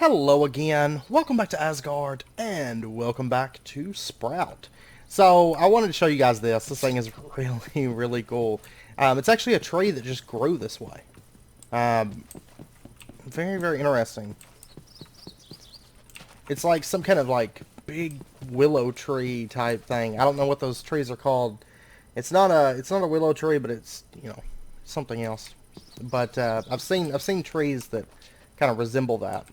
Hello again, welcome back to Asgard, and welcome back to Sprout. So, I wanted to show you guys this. This thing is really, really cool. It's actually a tree that just grew this way. Um, Very, very interesting. It's like some kind of like big willow tree type thing. I don't know what those trees are called. It's not a willow tree, but it's, something else. But I've seen trees that kind of resemble that.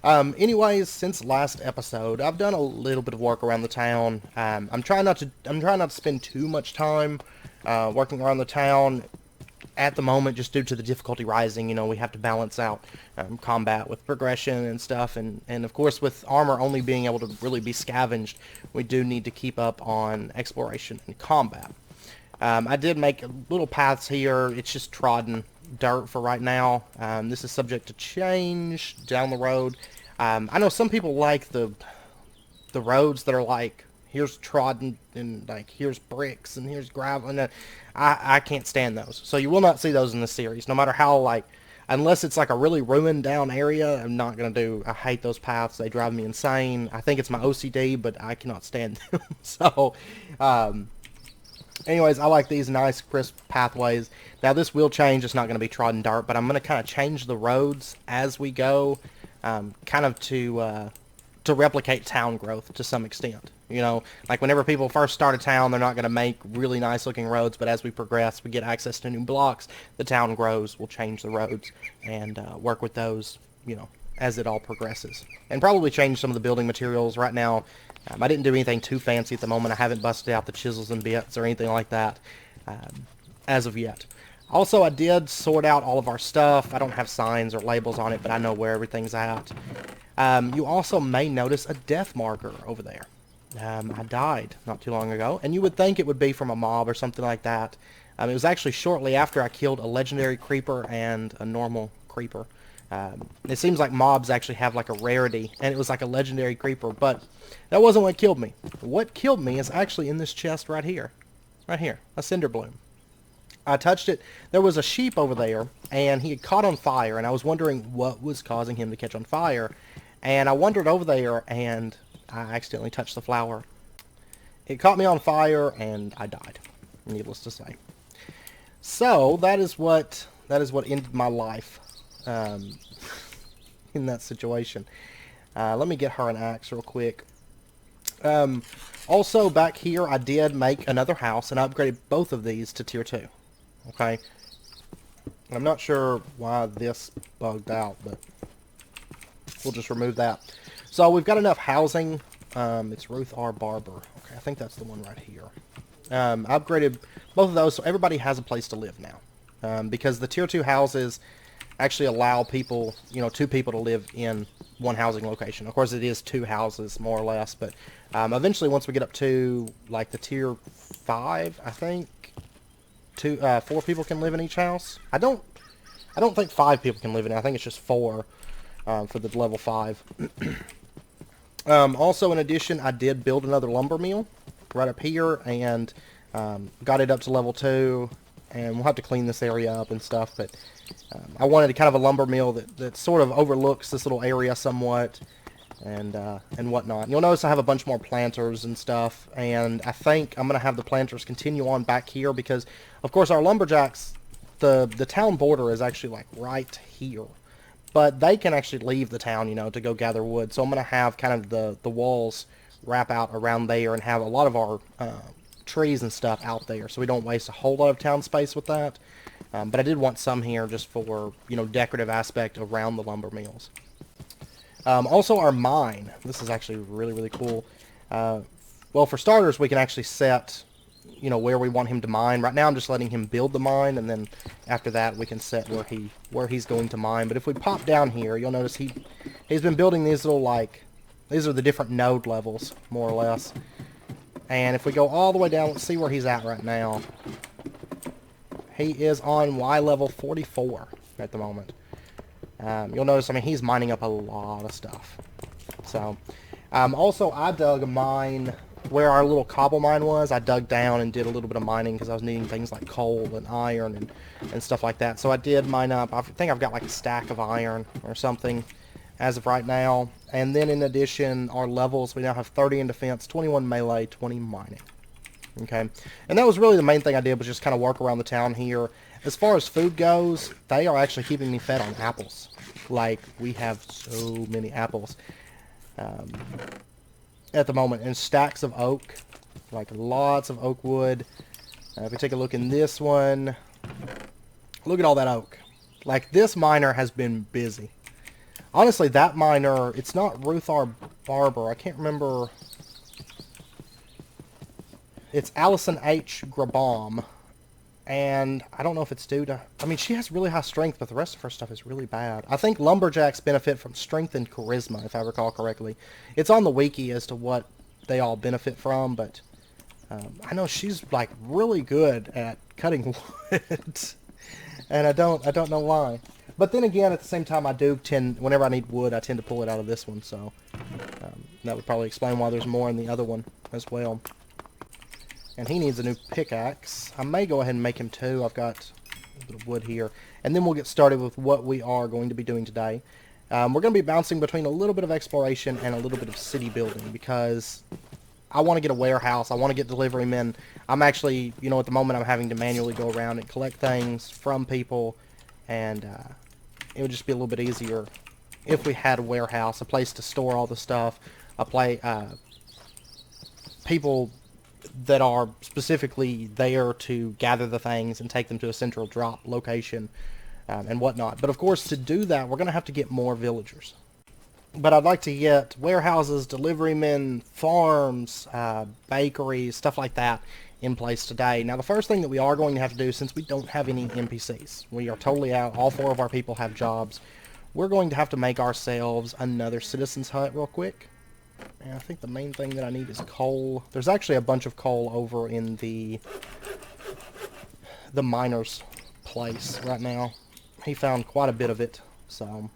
Anyways, since last episode, I've done a little bit of work around the town. I'm trying not to spend too much time working around the town at the moment, just due to the difficulty rising. We have to balance out combat with progression and stuff, and of course, with armor only being able to really be scavenged, we do need to keep up on exploration and combat. I did make little paths here. It's just trodden dirt for right now. This is subject to change down the road. I know some people like the roads that are like, here's trodden and like here's bricks and here's gravel, and I can't stand those. So you will not see those in this series, no matter how, like, unless it's like a really ruined down area. I'm not gonna do. I hate those paths. They drive me insane. I think it's my OCD, but I cannot stand them. So anyways, I like these nice crisp pathways. Now this will change. It's not going to be trodden dirt, but I'm going to kind of change the roads as we go, kind of to replicate town growth to some extent. Like whenever people first start a town, they're not going to make really nice looking roads, but as we progress, we get access to new blocks, the town grows, we'll change the roads and work with those, as it all progresses. And probably change some of the building materials. Right now, I didn't do anything too fancy at the moment. I haven't busted out the chisels and bits or anything like that as of yet. Also, I did sort out all of our stuff. I don't have signs or labels on it, but I know where everything's at. You also may notice a death marker over there. I died not too long ago, and you would think it would be from a mob or something like that. It was actually shortly after I killed a legendary creeper and a normal creeper. It seems like mobs actually have like a rarity, and it was like a legendary creeper, but that wasn't what killed me. What killed me is actually in this chest right here. Right here, a cinder bloom. I touched it. There was a sheep over there, and he had caught on fire, and I was wondering what was causing him to catch on fire. And I wandered over there, and I accidentally touched the flower. It caught me on fire, and I died, needless to say. So that is what ended my life in that situation. Let me get her an axe real quick. Also, back here, I did make another house, and I upgraded both of these to tier 2. Okay? I'm not sure why this bugged out, but we'll just remove that. So, we've got enough housing. It's Ruth R. Barber. Okay, I think that's the one right here. I upgraded both of those, so everybody has a place to live now. Because the tier 2 houses actually allow people, 2 people to live in one housing location. Of course, it is 2 houses, more or less, but eventually, once we get up to, like, the tier 5, I think, 4 people can live in each house. I don't think 5 people can live in it. I think it's just 4 for the level 5. Also, in addition, I did build another lumber mill right up here, and got it up to level 2, and we'll have to clean this area up and stuff, but I wanted kind of a lumber mill that sort of overlooks this little area somewhat, and whatnot. You'll notice I have a bunch more planters and stuff, and I think I'm going to have the planters continue on back here because, of course, our lumberjacks, the town border is actually like right here. But they can actually leave the town, to go gather wood. So I'm going to have kind of the walls wrap out around there and have a lot of our trees and stuff out there, so we don't waste a whole lot of town space with that. But I did want some here just for, decorative aspect around the lumber mills. Also, our mine. This is actually really, really cool. Well, for starters, we can actually set, where we want him to mine. Right now, I'm just letting him build the mine, and then after that, we can set where he's going to mine. But if we pop down here, you'll notice he's been building these little, like, these are the different node levels, more or less. And if we go all the way down, let's see where he's at right now. He is on Y level 44 at the moment. You'll notice, he's mining up a lot of stuff. So, also, I dug a mine where our little cobble mine was. I dug down and did a little bit of mining because I was needing things like coal and iron and stuff like that. So I did mine up. I think I've got like a stack of iron or something. as of right now. And then in addition, our levels, we now have 30 in defense, 21 melee, 20 mining. Okay, and that was really the main thing I did, was just kind of work around the town here. As far as food goes, they are actually keeping me fed on apples. Like, we have so many apples at the moment, and stacks of oak, like lots of oak wood. If we take a look in this one, look at all that oak. Like, this miner has been busy. Honestly, that miner, it's not Ruthar Barber. I can't remember. It's Allison H. Grabom. And I don't know if it's due to... I mean, she has really high strength, but the rest of her stuff is really bad. I think lumberjacks benefit from strength and charisma, if I recall correctly. It's on the wiki as to what they all benefit from, but I know she's, like, really good at cutting wood. And I don't know why. But then again, at the same time, I do tend... Whenever I need wood, I tend to pull it out of this one, so... that would probably explain why there's more in the other one as well. And he needs a new pickaxe. I may go ahead and make him two. I've got a bit of wood here. And then we'll get started with what we are going to be doing today. We're going to be bouncing between a little bit of exploration and a little bit of city building, because I want to get a warehouse. I want to get delivery men. I'm actually, you know, at the moment I'm having to manually go around and collect things from people. And it would just be a little bit easier if we had a warehouse, a place to store all the stuff, people that are specifically there to gather the things and take them to a central drop location and whatnot. But of course, to do that, we're going to have to get more villagers. But I'd like to get warehouses, delivery men, farms, bakeries, stuff like that in place today. Now, the first thing that we are going to have to do, since we don't have any NPCs, we are totally out, all 4 of our people have jobs, we're going to have to make ourselves another citizen's hut real quick. And I think the main thing that I need is coal. There's actually a bunch of coal over in the miner's place right now. He found quite a bit of it, so...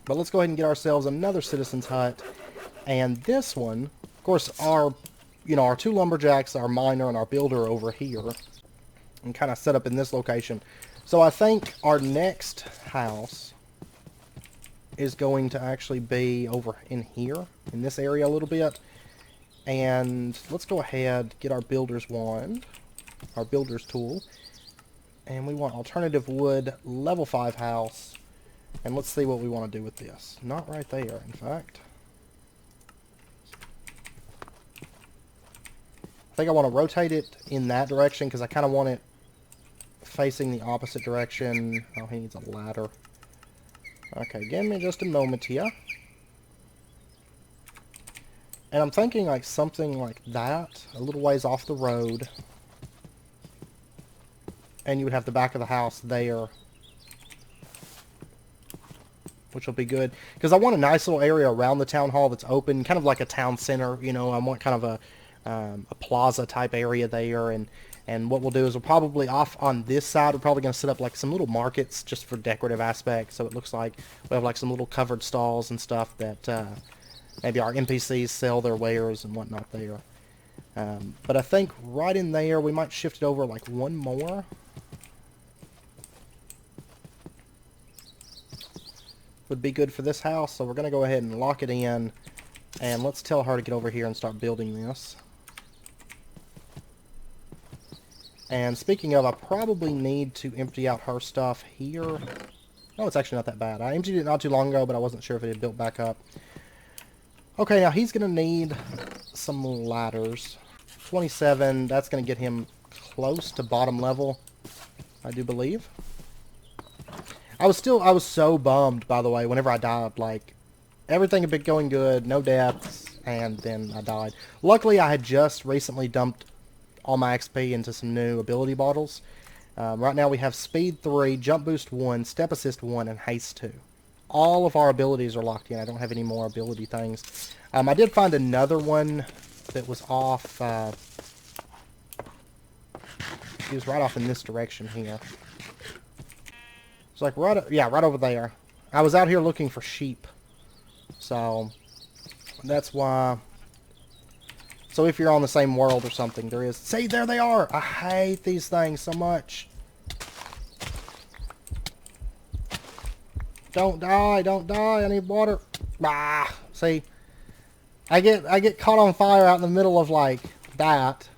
But let's go ahead and get ourselves another citizen's hut. And this one, of course, our 2 lumberjacks, our miner, and our builder over here. And kind of set up in this location. So I think our next house is going to actually be over in here, in this area a little bit. And let's go ahead, get our builder's wand, our builder's tool. And we want alternative wood, level 5 house. And let's see what we want to do with this. Not right there, in fact. I think I want to rotate it in that direction, because I kind of want it facing the opposite direction. Oh, he needs a ladder. Okay, give me just a moment here. And I'm thinking like something like that, a little ways off the road. And you would have the back of the house there, which will be good. Because I want a nice little area around the town hall that's open, kind of like a town center, you know. I want kind of a plaza type area there, and what we'll do is we'll probably off on this side, we're probably going to set up like some little markets just for decorative aspects, so it looks like we have like some little covered stalls and stuff that maybe our NPCs sell their wares and whatnot there. But I think right in there we might shift it over like one more. Would be good for this house, so we're going to go ahead and lock it in, and let's tell her to get over here and start building this. And speaking of, I probably need to empty out her stuff here. No, it's actually not that bad. I emptied it not too long ago, but I wasn't sure if it had built back up. Okay, now he's going to need some ladders. 27, that's going to get him close to bottom level, I do believe. I was so bummed, by the way, whenever I died. Like, everything had been going good, no deaths, and then I died. Luckily, I had just recently dumped all my XP into some new ability bottles. Right now we have Speed 3, Jump Boost 1, Step Assist 1, and Haste 2. All of our abilities are locked in. I don't have any more ability things. I did find another one that was off. He was right off in this direction here. It's like right over there. I was out here looking for sheep. So that's why. So if you're on the same world or something, there is... See, there they are! I hate these things so much. Don't die, don't die, I need water. Ah, see, I get caught on fire out in the middle of like that.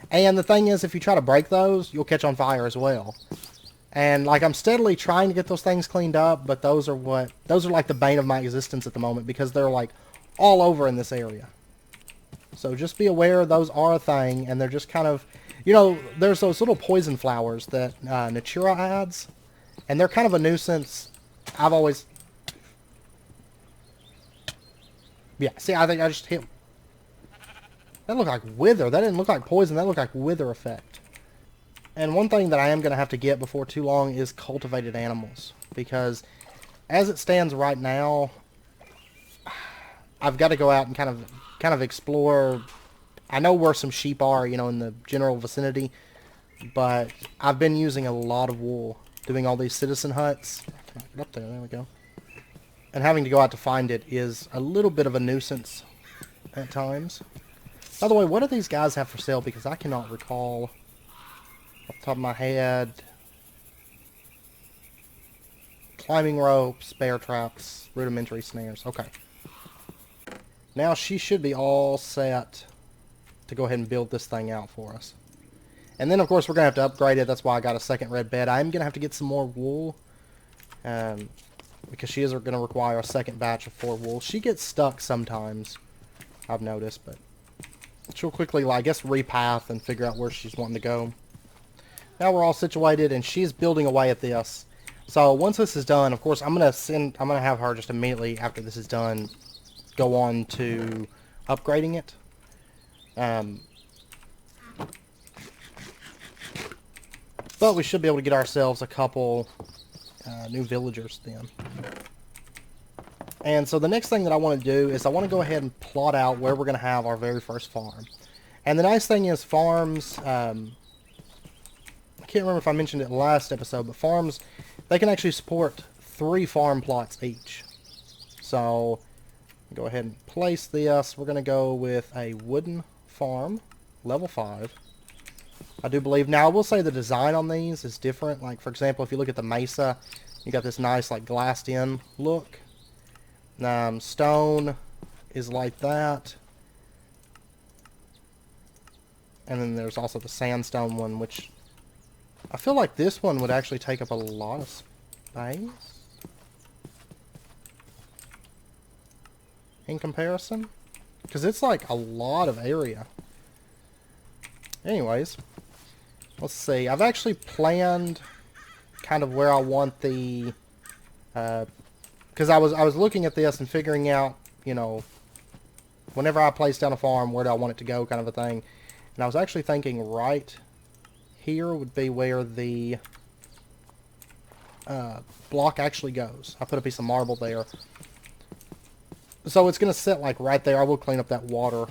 And the thing is, if you try to break those, you'll catch on fire as well. And like I'm steadily trying to get those things cleaned up, but those are like the bane of my existence at the moment because they're like all over in this area. So just be aware those are a thing, and they're just kind of, you know, there's those little poison flowers that Natura adds, and they're kind of a nuisance. I've always, yeah, see, I think I just hit, that looked like wither. That didn't look like poison, that looked like wither effect. And one thing that I am going to have to get before too long is cultivated animals, because as it stands right now, I've got to go out and kind of explore. I know where some sheep are, you know, in the general vicinity, but I've been using a lot of wool doing all these citizen huts. Can I get up there? There we go. And having to go out to find it is a little bit of a nuisance at times. By the way, what do these guys have for sale? Because I cannot recall off the top of my head. Climbing ropes, bear traps, rudimentary snares. Okay. Now she should be all set to go ahead and build this thing out for us. And then, of course, we're going to have to upgrade it. That's why I got a second red bed. I'm going to have to get some more wool. Because she is going to require a second batch of 4 wool. She gets stuck sometimes, I've noticed. But she'll quickly, I guess, repath and figure out where she's wanting to go. Now we're all situated, and she's building away at this. So once this is done, of course, I'm going to have her just immediately after this is done go on to upgrading it. But we should be able to get ourselves a couple new villagers then. And so the next thing that I want to do is I want to go ahead and plot out where we're going to have our very first farm. And the nice thing is farms, I can't remember if I mentioned it in the last episode, but farms, they can actually support 3 farm plots each. So go ahead and place this. We're going to go with a wooden farm, level 5. I do believe. Now, I will say the design on these is different. Like, for example, if you look at the mesa, you got this nice, like, glassed-in look. Stone is like that. And then there's also the sandstone one, which I feel like this one would actually take up a lot of space in comparison, because it's like a lot of area. Anyways, let's see. I've actually planned kind of where I want the, because I was looking at this and figuring out, you know, whenever I place down a farm, where do I want it to go, kind of a thing. And I was actually thinking right here would be where the block actually goes. I put a piece of marble there. So it's going to sit like right there. I will clean up that water.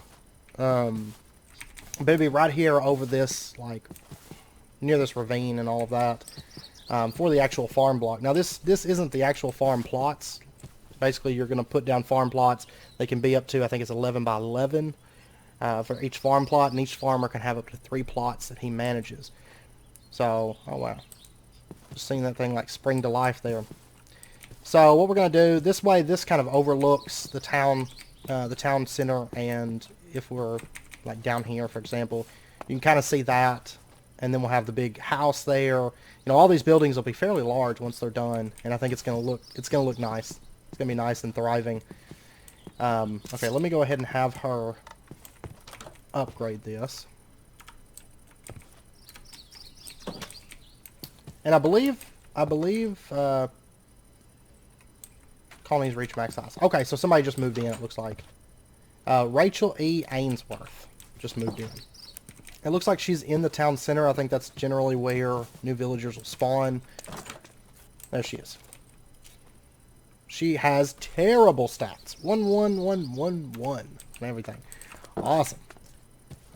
Maybe right here over this, like near this ravine and all of that, for the actual farm block. Now this isn't the actual farm plots. Basically, you're going to put down farm plots. They can be up to, I think it's 11 by 11 for each farm plot, and each farmer can have up to 3 plots that he manages. So, oh wow, just seeing that thing like spring to life there. So what we're going to do, this way, this kind of overlooks the town center, and if we're like down here, for example, you can kind of see that, and then we'll have the big house there. You know, all these buildings will be fairly large once they're done, and I think it's going to look nice. It's going to be nice and thriving. Okay, let me go ahead and have her upgrade this. And I believe colonies reach max size. Okay, so somebody just moved in, it looks like. Rachel E. Ainsworth just moved in. It looks like she's in the town center. I think that's generally where new villagers will spawn. There she is. She has terrible stats. 1, 1, 1, 1, 1. And everything. Awesome.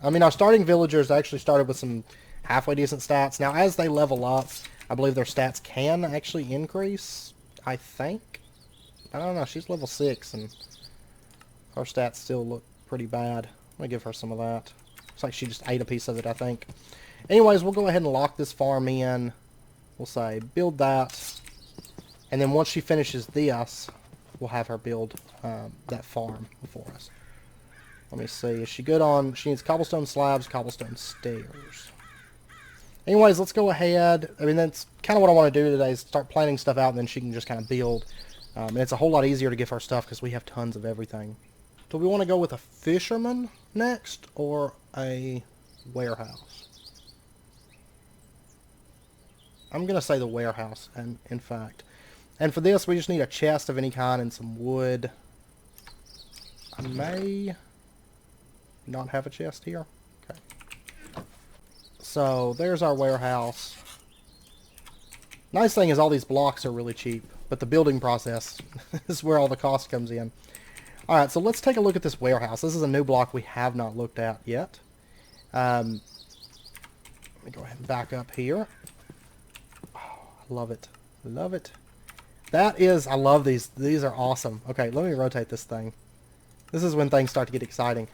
I mean, our starting villagers actually started with some halfway decent stats. Now, as they level up, I believe their stats can actually increase, I think. I don't know. She's level 6, and her stats still look pretty bad. I'm going to give her some of that. Looks like she just ate a piece of it, I think. Anyways, we'll go ahead and lock this farm in. We'll say, build that. And then once she finishes this, we'll have her build that farm for us. Let me see. Is she good on... She needs cobblestone slabs, cobblestone stairs. Anyways, let's go ahead. I mean, that's kind of what I want to do today is start planning stuff out, and then she can just kind of build. And it's a whole lot easier to give her stuff because we have tons of everything. Do we want to go with a fisherman next or a warehouse? I'm going to say the warehouse, and in fact. And for this, we just need a chest of any kind and some wood. I may not have a chest here. Okay. So, there's our warehouse. Nice thing is all these blocks are really cheap, but the building process is where all the cost comes in. Alright, so let's take a look at this warehouse. This is a new block we have not looked at yet. Let me go ahead and back up here. Oh, I love it. Love it. That is, I love these. These are awesome. Okay, let me rotate this thing. This is when things start to get exciting.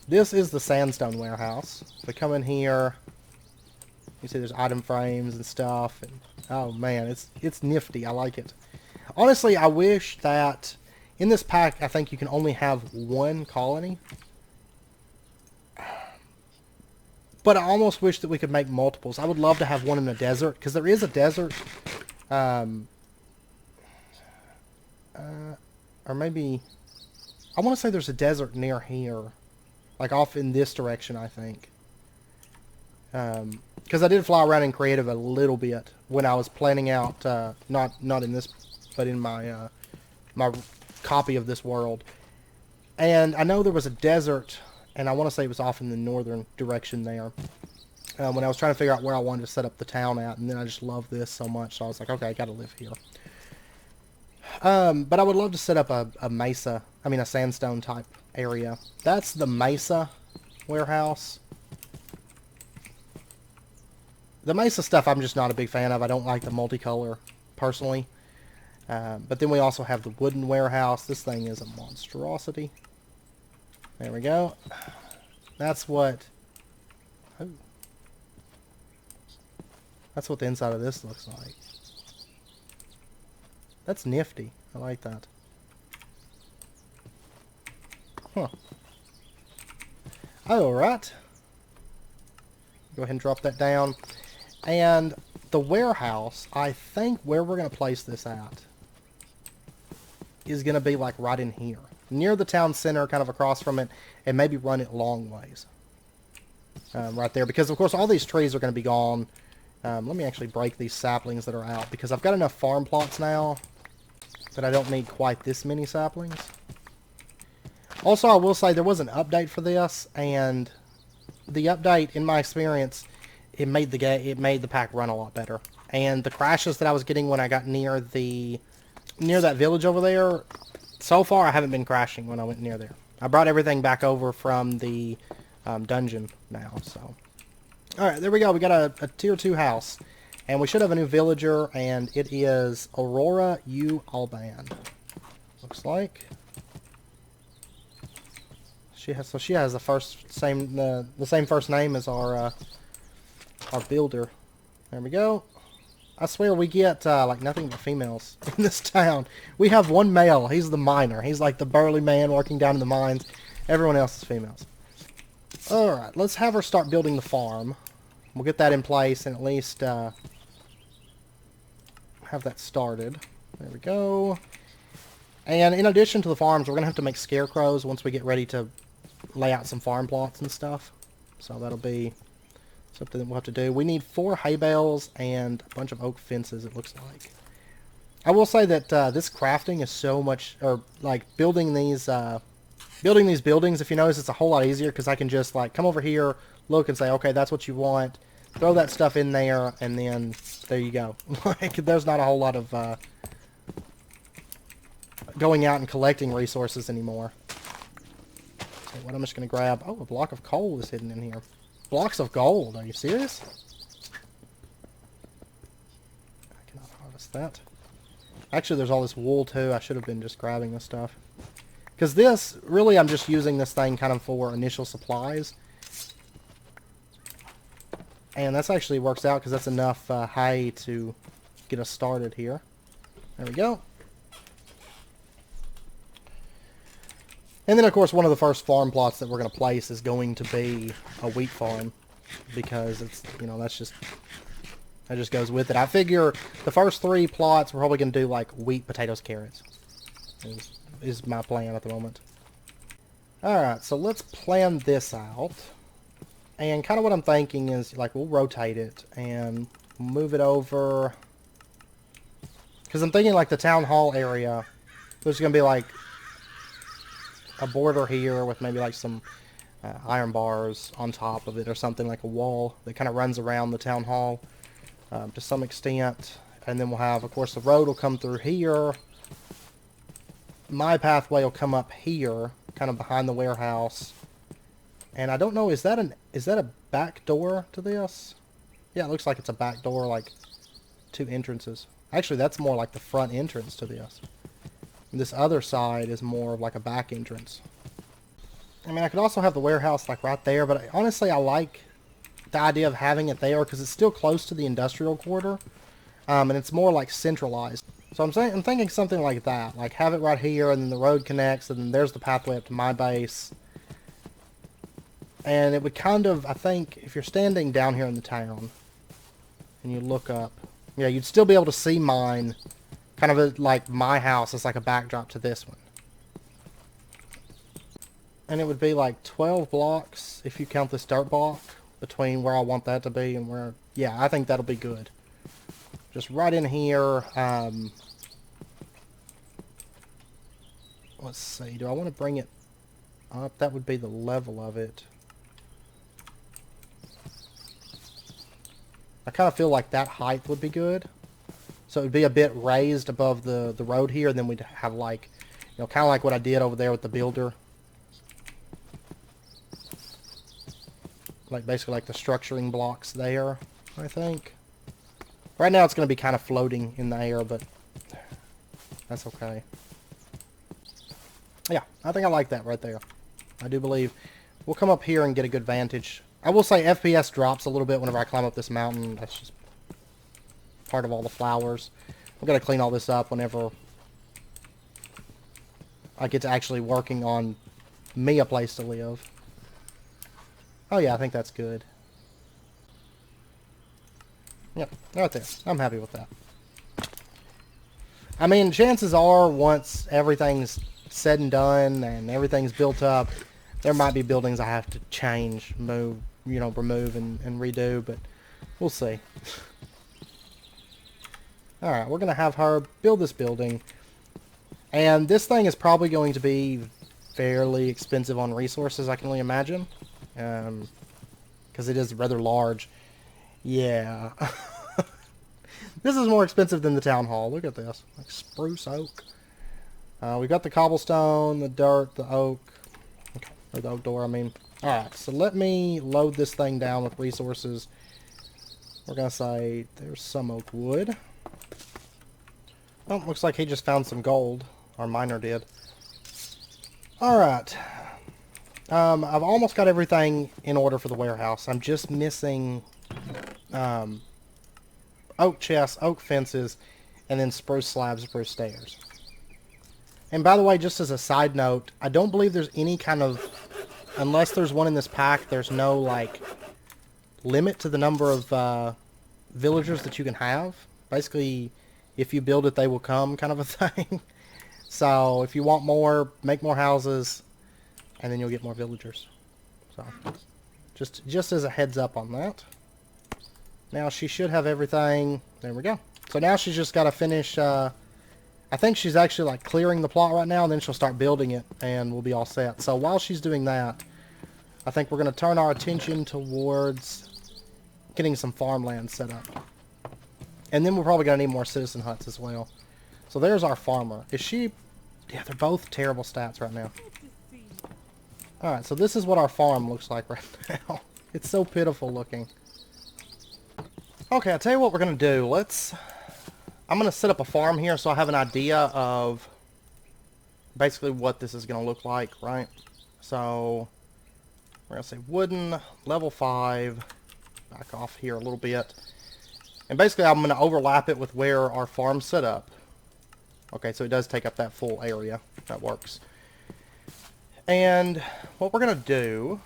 This is the sandstone warehouse. If we come in here, you see there's item frames and stuff. And oh man, it's nifty. I like it. Honestly, I wish that in this pack, I think you can only have one colony. But I almost wish that we could make multiples. I would love to have one in the desert, because there is a desert. Or maybe... I want to say there's a desert near here. Like off in this direction, I think. Because I did fly around in creative a little bit when I was planning out, not in this, but in my my copy of this world. And I know there was a desert, and I want to say it was off in the northern direction there. When I was trying to figure out where I wanted to set up the town at, and then I just love this so much, so I was like, okay, I gotta live here. But I would love to set up a mesa, I mean a sandstone type area. That's the mesa warehouse. The mesa stuff I'm just not a big fan of. I don't like the multicolor, personally. But then we also have the wooden warehouse. This thing is a monstrosity. There we go. That's what... Oh. That's what the inside of this looks like. That's nifty. I like that. Huh. Alright. Go ahead and drop that down. And the warehouse, I think where we're going to place this at is going to be like right in here. Near the town center, kind of across from it, and maybe run it long ways. Right there. Because, of course, all these trees are going to be gone. Let me actually break these saplings that are out, because I've got enough farm plots now that I don't need quite this many saplings. Also, I will say there was an update for this, and the update, in my experience, it made the pack run a lot better. And the crashes that I was getting when I got near that village over there, so far I haven't been crashing when I went near there. I brought everything back over from the dungeon now, so. Alright, there we go. We got a tier 2 house. And we should have a new villager, and it is Aurora U. Alban. Looks like. She has the same first name as our builder. There we go. I swear we get like nothing but females in this town. We have one male. He's the miner. He's like the burly man working down in the mines. Everyone else is females. Alright, let's have her start building the farm. We'll get that in place and at least have that started. There we go. And in addition to the farms, we're going to have to make scarecrows once we get ready to lay out some farm plots and stuff. So that'll be something that we'll have to do. We need 4 hay bales and a bunch of oak fences, it looks like. I will say that this crafting is so much, or like building these buildings, if you notice, it's a whole lot easier because I can just like come over here, look and say, okay, that's what you want. Throw that stuff in there, and then there you go. Like, there's not a whole lot of going out and collecting resources anymore. So what I'm just going to grab... Oh, a block of coal is hidden in here. Blocks of gold. Are you serious? I cannot harvest that. Actually, there's all this wool, too. I should have been just grabbing this stuff. Because this, really, I'm just using this thing kind of for initial supplies. And that's actually works out because that's enough hay to get us started here. There we go. And then, of course, one of the first farm plots that we're going to place is going to be a wheat farm. Because it's, you know, that just goes with it. I figure the first 3 plots we're probably going to do like wheat, potatoes, carrots. Is my plan at the moment. Alright, so let's plan this out. And kind of what I'm thinking is, like, we'll rotate it and move it over. Because I'm thinking, like, the town hall area, there's going to be, like, a border here with maybe, like, some iron bars on top of it or something, like a wall that kind of runs around the town hall to some extent. And then we'll have, of course, the road will come through here. My pathway will come up here, kind of behind the warehouse. And I don't know, is that a back door to this? Yeah, it looks like it's a back door, like 2 entrances. Actually, that's more like the front entrance to this. And this other side is more of like a back entrance. I mean, I could also have the warehouse like right there, but honestly, I like the idea of having it there because it's still close to the industrial quarter, and it's more like centralized. So I'm thinking something like that, like have it right here, and then the road connects, and then there's the pathway up to my base. And it would kind of, I think, if you're standing down here in the town, and you look up, yeah, you'd still be able to see mine, kind of like my house is like a backdrop to this one. And it would be like 12 blocks, if you count this dirt block, between where I want that to be and where, yeah, I think that'll be good. Just right in here, let's see, do I want to bring it up? That would be the level of it. I kind of feel like that height would be good. So it would be a bit raised above the road here, and then we'd have like, you know, kind of like what I did over there with the builder. Like basically like the structuring blocks there, I think. Right now it's going to be kind of floating in the air, but that's okay. Yeah, I think I like that right there. I do believe we'll come up here and get a good vantage. I will say FPS drops a little bit whenever I climb up this mountain. That's just part of all the flowers. I've got to clean all this up whenever I get to actually working on me a place to live. Oh yeah, I think that's good. Yep, right there. I'm happy with that. I mean, chances are, once everything's said and done and everything's built up, there might be buildings I have to change, move, you know, remove and redo, but we'll see. Alright, we're going to have her build this building. And this thing is probably going to be fairly expensive on resources, I can only imagine. Because it is rather large. Yeah. This is more expensive than the town hall. Look at this. Like spruce oak. We've got the cobblestone, the dirt, the oak. Okay, or the oak door, I mean. Alright, so let me load this thing down with resources. We're going to say there's some oak wood. Oh, looks like he just found some gold. Our miner did. Alright. I've almost got everything in order for the warehouse. I'm just missing oak chests, oak fences, and then spruce slabs, spruce stairs. And by the way, just as a side note, I don't believe there's any kind of, unless there's one in this pack, there's no, like, limit to the number of villagers that you can have. Basically, if you build it, they will come kind of a thing. So, if you want more, make more houses, and then you'll get more villagers. So, just as a heads up on that. Now, she should have everything. There we go. So now she's just got to finish, I think she's actually like clearing the plot right now, and then she'll start building it, and we'll be all set. So while she's doing that, I think we're going to turn our attention towards getting some farmland set up. And then we're probably going to need more citizen huts as well. So there's our farmer. Is she... Yeah, they're both terrible stats right now. Alright, so this is what our farm looks like right now. It's so pitiful looking. Okay, I'll tell you what we're going to do. I'm going to set up a farm here so I have an idea of basically what this is going to look like, right? So, we're going to say wooden, level 5, back off here a little bit. And basically I'm going to overlap it with where our farm's set up. Okay, so it does take up that full area. That works. And what we're going to do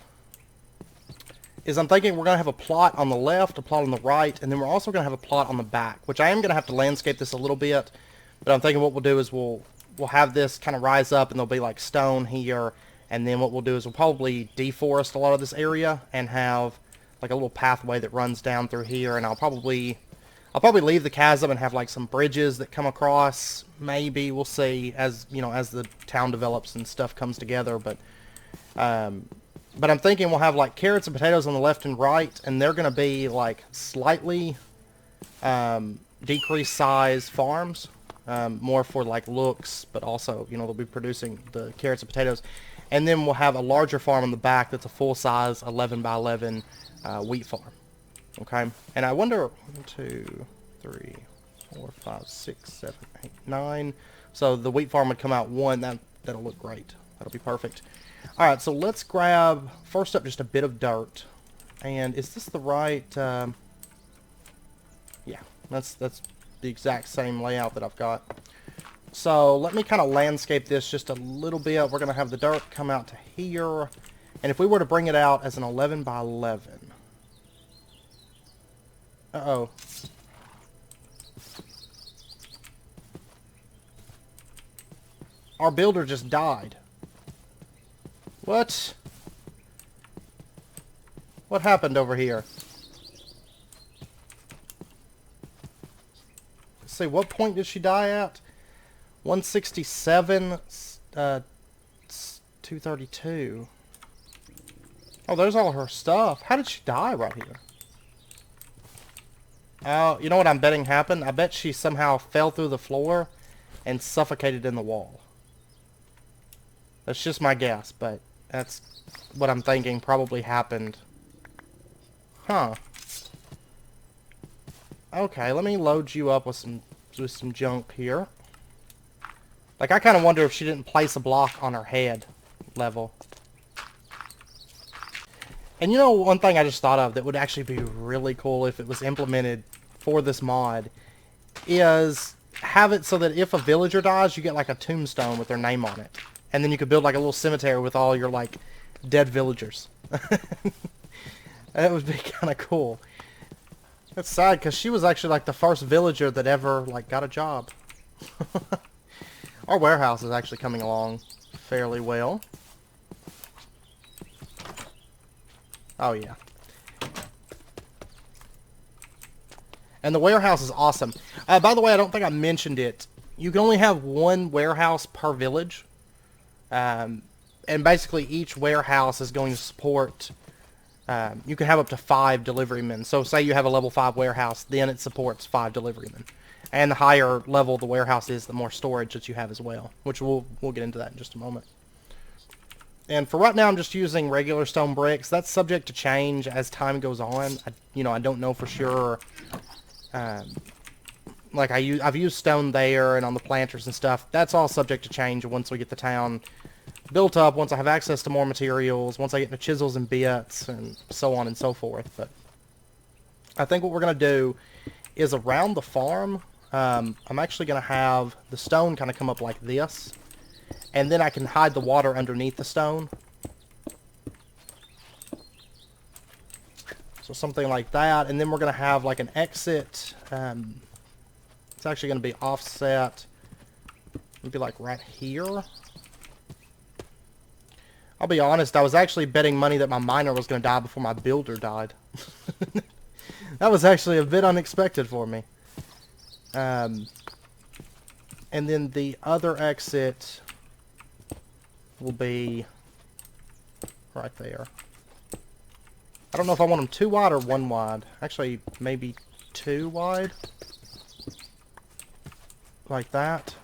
is I'm thinking we're going to have a plot on the left, a plot on the right, and then we're also going to have a plot on the back, which I am going to have to landscape this a little bit. But I'm thinking what we'll do is we'll have this kind of rise up, and there'll be like stone here. And then what we'll do is we'll probably deforest a lot of this area and have like a little pathway that runs down through here. And I'll probably leave the chasm and have like some bridges that come across. Maybe we'll see as as the town develops and stuff comes together. But I'm thinking we'll have like carrots and potatoes on the left and right, and they're going to be like slightly decreased size farms, more for like looks, but also they'll be producing the carrots and potatoes. And then we'll have a larger farm on the back that's a full size 11 by 11 wheat farm. Okay, and I wonder 1, 2, 3, 4, 5, 6, 7, 8, 9. So the wheat farm would come out 1. That'll look great. That'll be perfect. All right, so let's grab first up just a bit of dirt. And is this the right? Yeah, that's the exact same layout that I've got. So let me kind of landscape this just a little bit. We're going to have the dirt come out to here. And if we were to bring it out as an 11 by 11. Uh-oh. Our builder just died. What? What happened over here? Let's see, what point did she die at? 167, 232. Oh, there's all her stuff. How did she die right here? Oh, you know what I'm betting happened? I bet she somehow fell through the floor and suffocated in the wall. That's just my guess, but that's what I'm thinking probably happened. Huh. Okay, let me load you up with some junk here. Like, I kind of wonder if she didn't place a block on her head level. And one thing I just thought of that would actually be really cool if it was implemented for this mod is have it so that if a villager dies, you get like a tombstone with their name on it. And then you could build like a little cemetery with all your like dead villagers. That would be kind of cool. That's sad because she was actually like the first villager that ever like got a job. Our warehouse is actually coming along fairly well. Oh yeah. And the warehouse is awesome. By the way, I don't think I mentioned it. You can only have one warehouse per village. And basically each warehouse is going to support... you can have up to 5 deliverymen. So say you have a level 5 warehouse, then it supports 5 deliverymen. And the higher level the warehouse is, the more storage that you have as well. Which we'll get into that in just a moment. And for right now, I'm just using regular stone bricks. That's subject to change as time goes on. I don't know for sure. Like I've used stone there and on the planters and stuff. That's all subject to change once we get the town built up, once I have access to more materials, once I get the chisels and bits, and so on and so forth. But I think what we're going to do is around the farm, I'm actually going to have the stone kind of come up like this. And then I can hide the water underneath the stone. So something like that. And then we're going to have like an exit. It's actually going to be offset. Maybe like right here. I'll be honest, I was actually betting money that my miner was going to die before my builder died. That was actually a bit unexpected for me. And then the other exit will be right there. I don't know if I want them 2 wide or 1 wide. Actually, maybe 2 wide. Like that.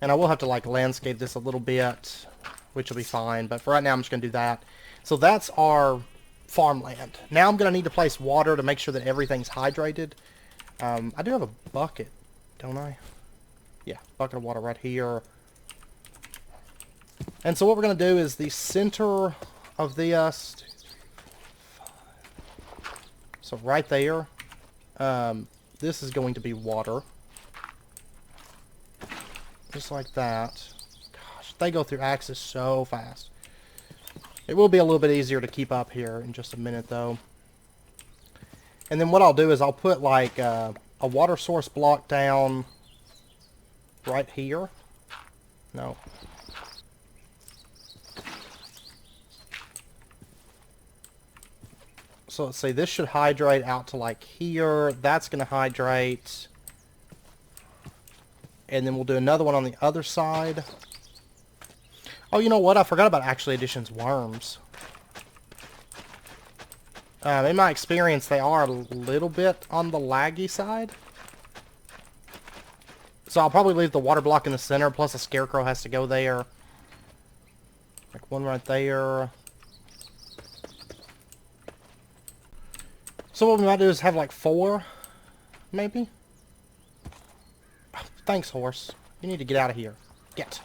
And I will have to like landscape this a little bit, which will be fine. But for right now, I'm just going to do that. So that's our farmland. Now I'm going to need to place water to make sure that everything's hydrated. I do have a bucket, don't I? Yeah, bucket of water right here. And so what we're going to do is the center of this. So right there. this is going to be water. Just like that. Gosh, they go through axes so fast. It will be a little bit easier to keep up here in just a minute, though. And then what I'll do is I'll put, like, a water source block down right here. No. So let's see, this should hydrate out to, like, here. That's going to hydrate. And then we'll do another one on the other side. Oh, you know what? I forgot about Actually Addition's worms. In my experience, they are a little bit on the laggy side. So I'll probably leave the water block in the center, plus a Scarecrow has to go there. Like one right there. So what we might do is have like 4, maybe? Oh, thanks, horse. You need to get out of here. Get.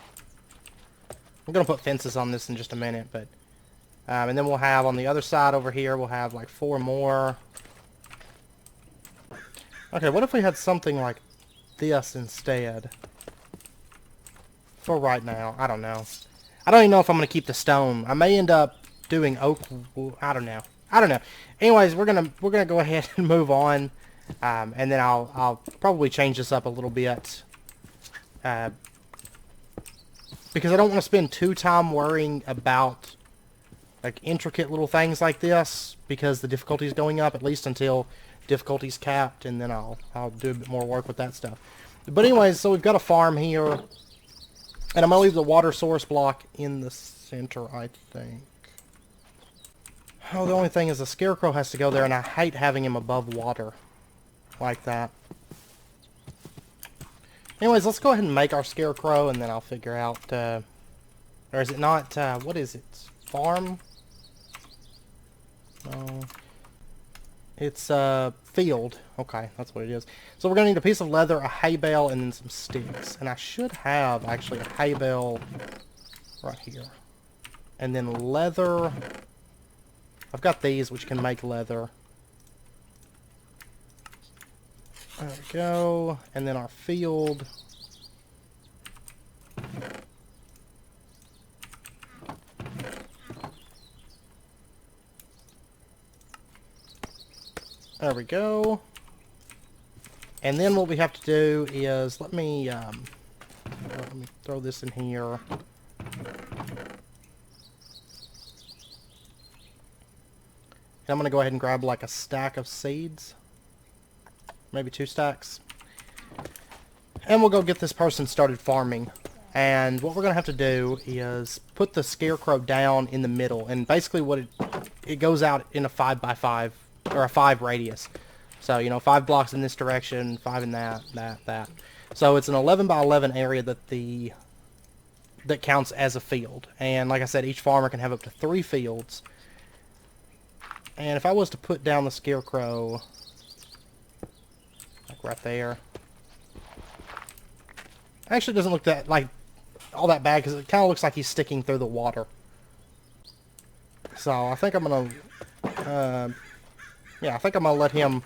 I'm going to put fences on this in just a minute, but... and then we'll have on the other side over here, we'll have like 4 more. Okay, what if we had something like this instead? For right now, I don't know. I don't even know if I'm going to keep the stone. I may end up doing oak. I don't know. I don't know. Anyways, we're gonna go ahead and move on, and then I'll probably change this up a little bit, because I don't want to spend too time worrying about like intricate little things like this, because the difficulty is going up, at least until difficulty's capped, and then I'll do a bit more work with that stuff. But anyways, so we've got a farm here, and I'm gonna leave the water source block in the center, I think. Oh, the only thing is the Scarecrow has to go there, and I hate having him above water like that. Anyways, let's go ahead and make our Scarecrow, and then I'll figure out, or is it not, what is it? Farm? No. It's, field. Okay, that's what it is. So we're going to need a piece of leather, a hay bale, and then some sticks. And I should have, actually, a hay bale right here. And then leather. I've got these, which can make leather. There we go. And then our field. There we go. And then what we have to do is, let me throw this in here. I'm going to go ahead and grab like a stack of seeds. Maybe 2 stacks. And we'll go get this person started farming. And what we're going to have to do is put the Scarecrow down in the middle. And basically what it goes out in a 5x5, or a 5 radius. So, you know, 5 blocks in this direction, 5 in that. So it's an 11x11 area that counts as a field. And like I said, each farmer can have up to 3 fields. And if I was to put down the Scarecrow, like right there, actually doesn't look that like all that bad, because it kind of looks like he's sticking through the water. So I think I'm gonna, yeah, I think I'm gonna let him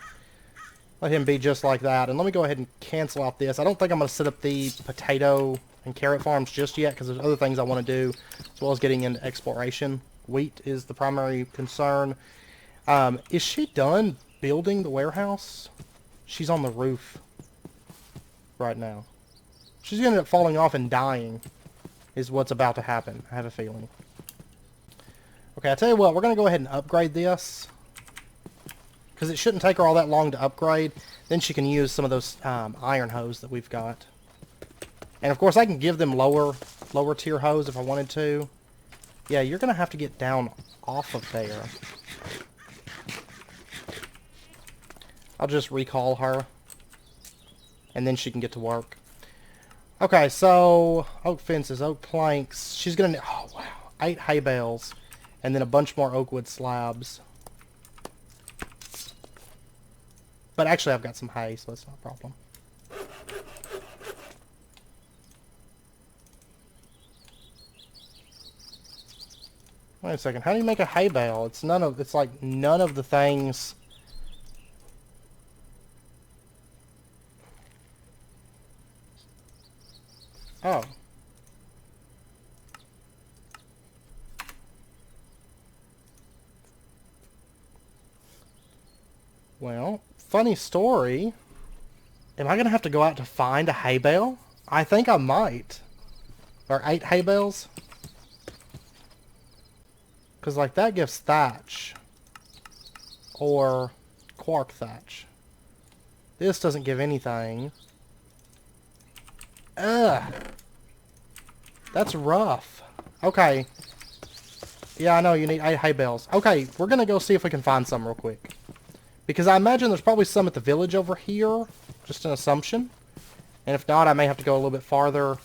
be just like that. And let me go ahead and cancel out this. I don't think I'm gonna set up the potato and carrot farms just yet, because there's other things I want to do, as well as getting into exploration. Wheat is the primary concern. Is she done building the warehouse? She's on the roof right now. She's going to end up falling off and dying is what's about to happen. I have a feeling. Okay, I tell you what, we're going to go ahead and upgrade this, because it shouldn't take her all that long to upgrade. Then she can use some of those iron hose that we've got. And of course I can give them lower tier hose if I wanted to. Yeah, you're going to have to get down off of there. I'll just recall her, and then she can get to work. Okay, so oak fences, oak planks. She's gonna need, oh wow, 8 hay bales, and then a bunch more oak wood slabs. But actually I've got some hay, so that's not a problem. Wait a second, how do you make a hay bale? It's like none of the things. Oh. Well, funny story. Am I going to have to go out to find a hay bale? I think I might. Or 8 hay bales. Because, like, that gives thatch. Or quark thatch. This doesn't give anything. Ugh. That's rough. Okay. Yeah, I know you need 8 hay bales. Okay, we're going to go see if we can find some real quick. Because I imagine there's probably some at the village over here. Just an assumption. And if not, I may have to go a little bit farther.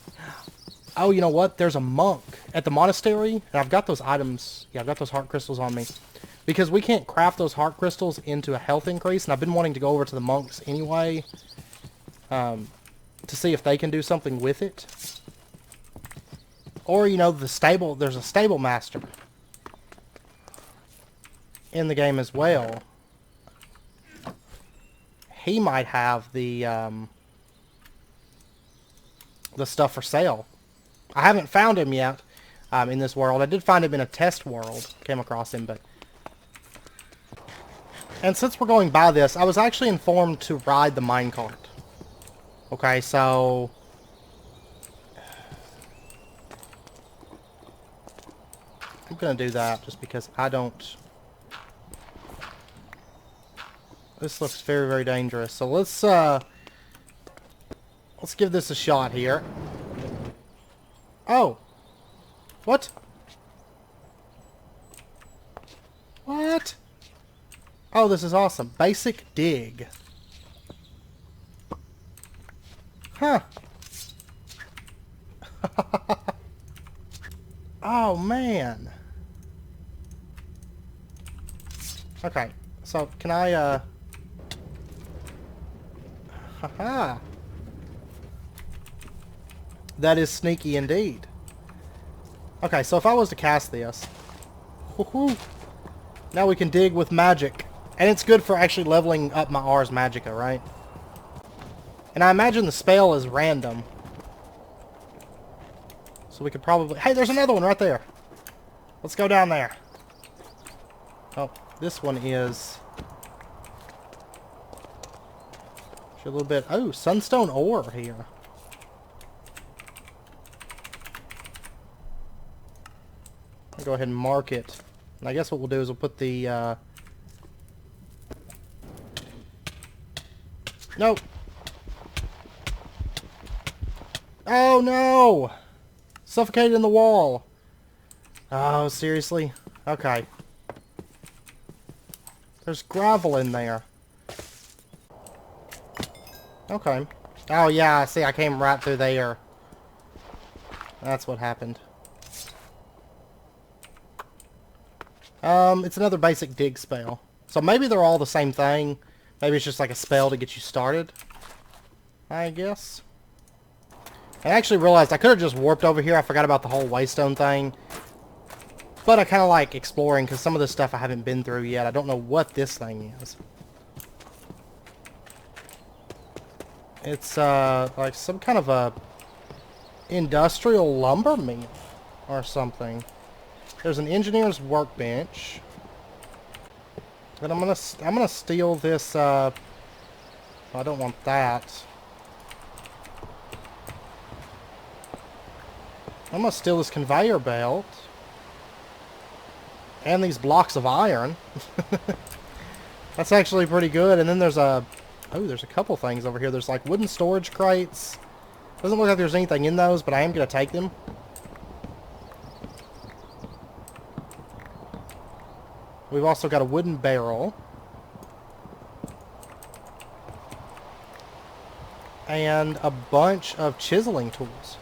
Oh, you know what? There's a monk at the monastery. And I've got those items. Yeah, I've got those heart crystals on me. Because we can't craft those heart crystals into a health increase. And I've been wanting to go over to the monks anyway. To see if they can do something with it. Or, you know, the stable. There's a stable master in the game as well. He might have the stuff for sale. I haven't found him yet in this world. I did find him in a test world. Came across him, but... And since we're going by this, I was actually informed to ride the minecart. Okay, so... I'm going to do that just because I don't... This looks very, very dangerous. So let's give this a shot here. Oh. What? What? Oh, this is awesome. Basic dig. Huh. Oh, man. Okay. So, can I, Haha. That is sneaky indeed. Okay, so if I was to cast this... Woohoo! Now we can dig with magic. And it's good for actually leveling up my Ars Magica, right? And I imagine the spell is random. So we could probably... Hey, there's another one right there! Let's go down there. Oh, this one is... A little bit... Oh, sunstone ore here. I'll go ahead and mark it. And I guess what we'll do is we'll put the... Nope. Oh, no! Suffocated in the wall. Oh, seriously? Okay. There's gravel in there. Okay. Oh, yeah, see, I came right through there. That's what happened. It's another basic dig spell. So maybe they're all the same thing. Maybe it's just like a spell to get you started, I guess. I actually realized I could have just warped over here. I forgot about the whole waystone thing. But I kind of like exploring because some of this stuff I haven't been through yet. I don't know what this thing is. It's like some kind of a industrial lumber mill or something. There's an engineer's workbench. But I'm gonna steal this I don't want that. I'm gonna steal this conveyor belt. And these blocks of iron. That's actually pretty good. And then there's a... Oh, there's a couple things over here. There's like wooden storage crates. Doesn't look like there's anything in those, but I am going to take them. We've also got a wooden barrel. And a bunch of chiseling tools.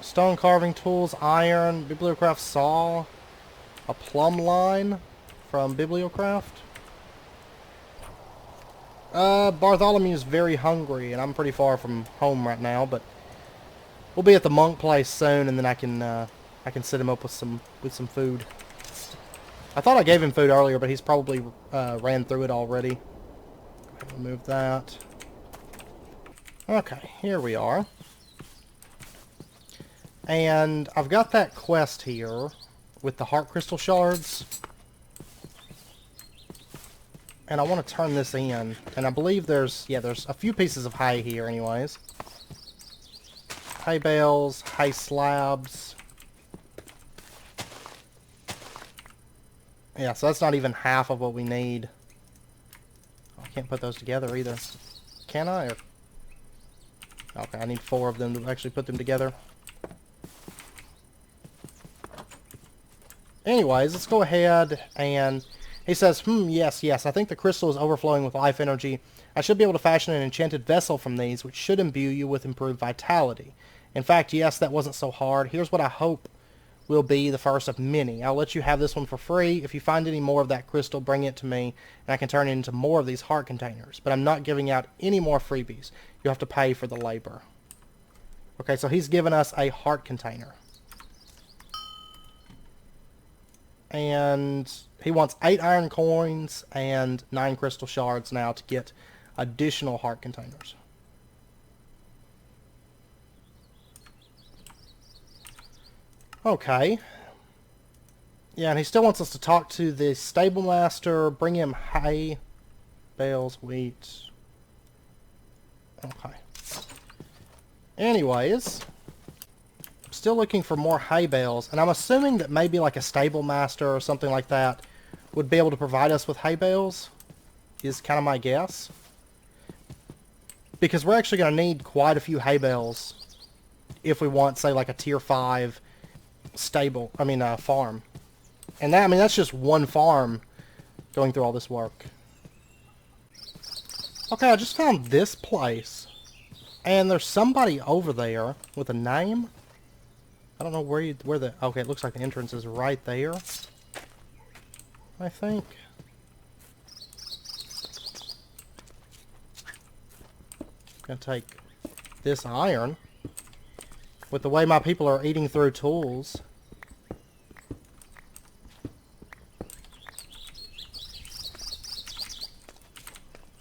Stone carving tools, iron, Bibliocraft saw, a plumb line from Bibliocraft. Bartholomew's very hungry, and I'm pretty far from home right now, but we'll be at the monk place soon, and then I can set him up with some food. I thought I gave him food earlier, but he's probably ran through it already. Remove that. Okay, here we are. And I've got that quest here with the heart crystal shards. And I want to turn this in. And I believe there's a few pieces of hay here anyways. Hay bales, hay slabs. Yeah, so that's not even half of what we need. I can't put those together either. Can I? Or... Okay, I need 4 of them to actually put them together. Anyways, let's go ahead and... He says, yes, I think the crystal is overflowing with life energy. I should be able to fashion an enchanted vessel from these, which should imbue you with improved vitality. In fact, yes, that wasn't so hard. Here's what I hope will be the first of many. I'll let you have this one for free. If you find any more of that crystal, bring it to me, and I can turn it into more of these heart containers. But I'm not giving out any more freebies. You have to pay for the labor. Okay, so he's given us a heart container. And he wants 8 iron coins and 9 crystal shards now to get additional heart containers. Okay. Yeah, and he still wants us to talk to the stable master, bring him hay, bales, wheat. Okay. Anyways, still looking for more hay bales, and I'm assuming that maybe like a stable master or something like that would be able to provide us with hay bales, is kind of my guess. Because we're actually going to need quite a few hay bales if we want, say, like a tier 5 farm. And that, that's just one farm going through all this work. Okay, I just found this place. And there's somebody over there with a name. I don't know where the... Okay, it looks like the entrance is right there. I think. Gonna take this iron. With the way my people are eating through tools.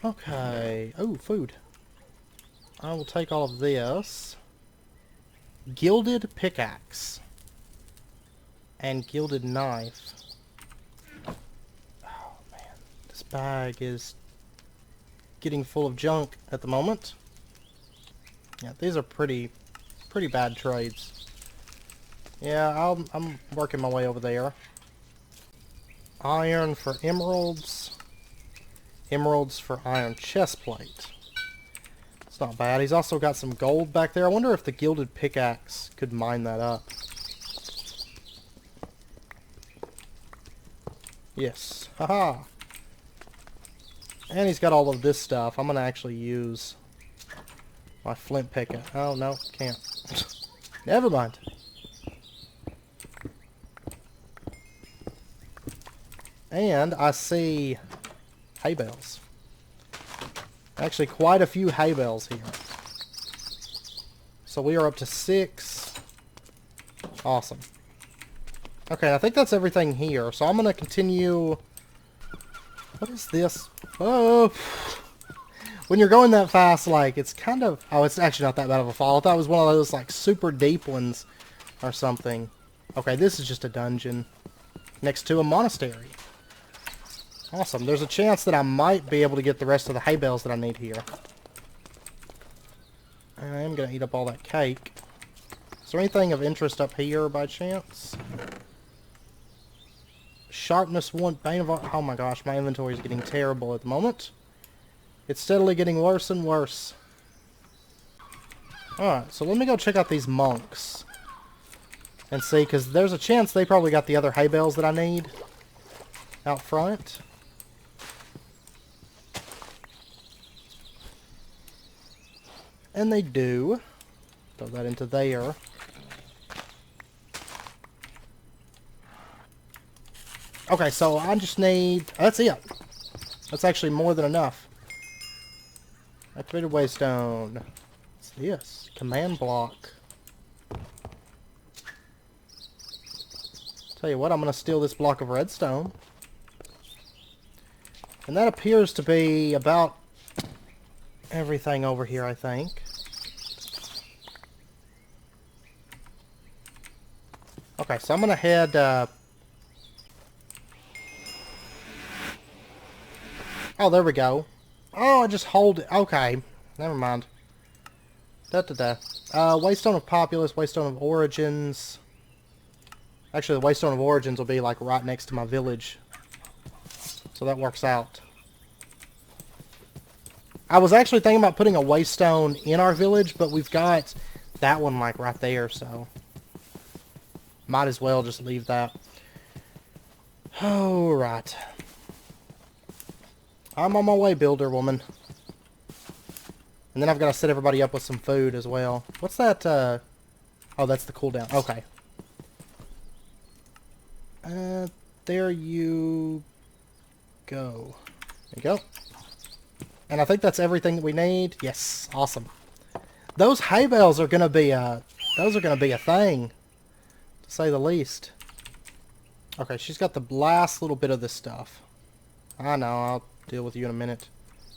Okay. Oh, food. I will take all of this. Gilded pickaxe. And gilded knife. Oh, man. This bag is getting full of junk at the moment. Yeah, these are pretty bad trades. Yeah, I'm working my way over there. Iron for emeralds. Emeralds for iron chest plate. It's not bad. He's also got some gold back there. I wonder if the gilded pickaxe could mine that up. Yes. Haha. And he's got all of this stuff. I'm going to actually use my flint picket. Oh, no. Can't. Never mind. And I see hay bales. Actually, quite a few hay bales here. So we are up to 6. Awesome. Okay, I think that's everything here. So I'm going to continue... What is this? Oh! When you're going that fast, like, it's kind of... Oh, it's actually not that bad of a fall. I thought it was one of those, like, super deep ones or something. Okay, this is just a dungeon next to a monastery. Awesome. There's a chance that I might be able to get the rest of the hay bales that I need here. I am going to eat up all that cake. Is there anything of interest up here by chance? Sharpness 1, Bane of... Oh my gosh, my inventory is getting terrible at the moment. It's steadily getting worse and worse. Alright, so let me go check out these monks. And see, because there's a chance they probably got the other hay bales that I need out front. And they do. Throw that into there. Okay, so I just need... That's it. That's actually more than enough. Activated waystone. What's this? Command block. Tell you what, I'm going to steal this block of redstone. And that appears to be about everything over here, I think. Okay, so I'm gonna head, oh, there we go. Oh, I just hold it. Okay. Never mind. Da-da-da. Waystone of Populace, Waystone of Origins. Actually, the Waystone of Origins will be, like, right next to my village. So that works out. I was actually thinking about putting a Waystone in our village, but we've got that one, like, right there, so... might as well just leave that. Alright. I'm on my way, builder woman. And then I've got to set everybody up with some food as well. What's that, oh, that's the cooldown. Okay. There you go. There you go. And I think that's everything that we need. Yes, awesome. Those hay bales are gonna be a thing, to say the least. Okay, she's got the last little bit of this stuff. I know, I'll deal with you in a minute.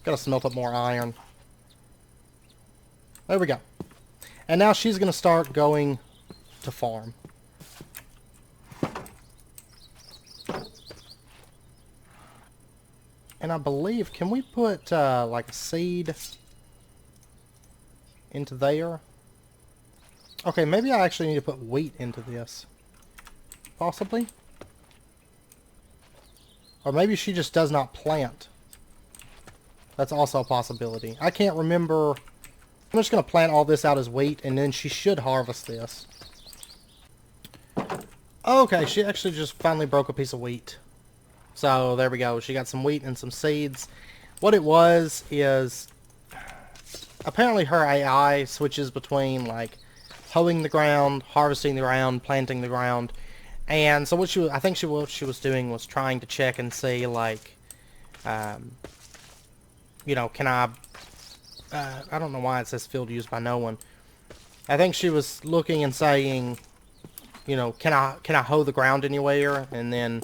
Gotta smelt up more iron. There we go. And now she's gonna start going to farm. And I believe, can we put, like, a seed into there? Okay, maybe I actually need to put wheat into this. Possibly? Or maybe she just does not plant. That's also a possibility. I can't remember. I'm just going to plant all this out as wheat, and then she should harvest this. Okay, she actually just finally broke a piece of wheat. So, there we go. She got some wheat and some seeds. What it was is... apparently her AI switches between, like, hoeing the ground, harvesting the ground, planting the ground. And so what I think what she was doing was trying to check and see, like, you know, can I don't know why it says field used by no one. I think she was looking and saying, you know, can I hoe the ground anywhere? And then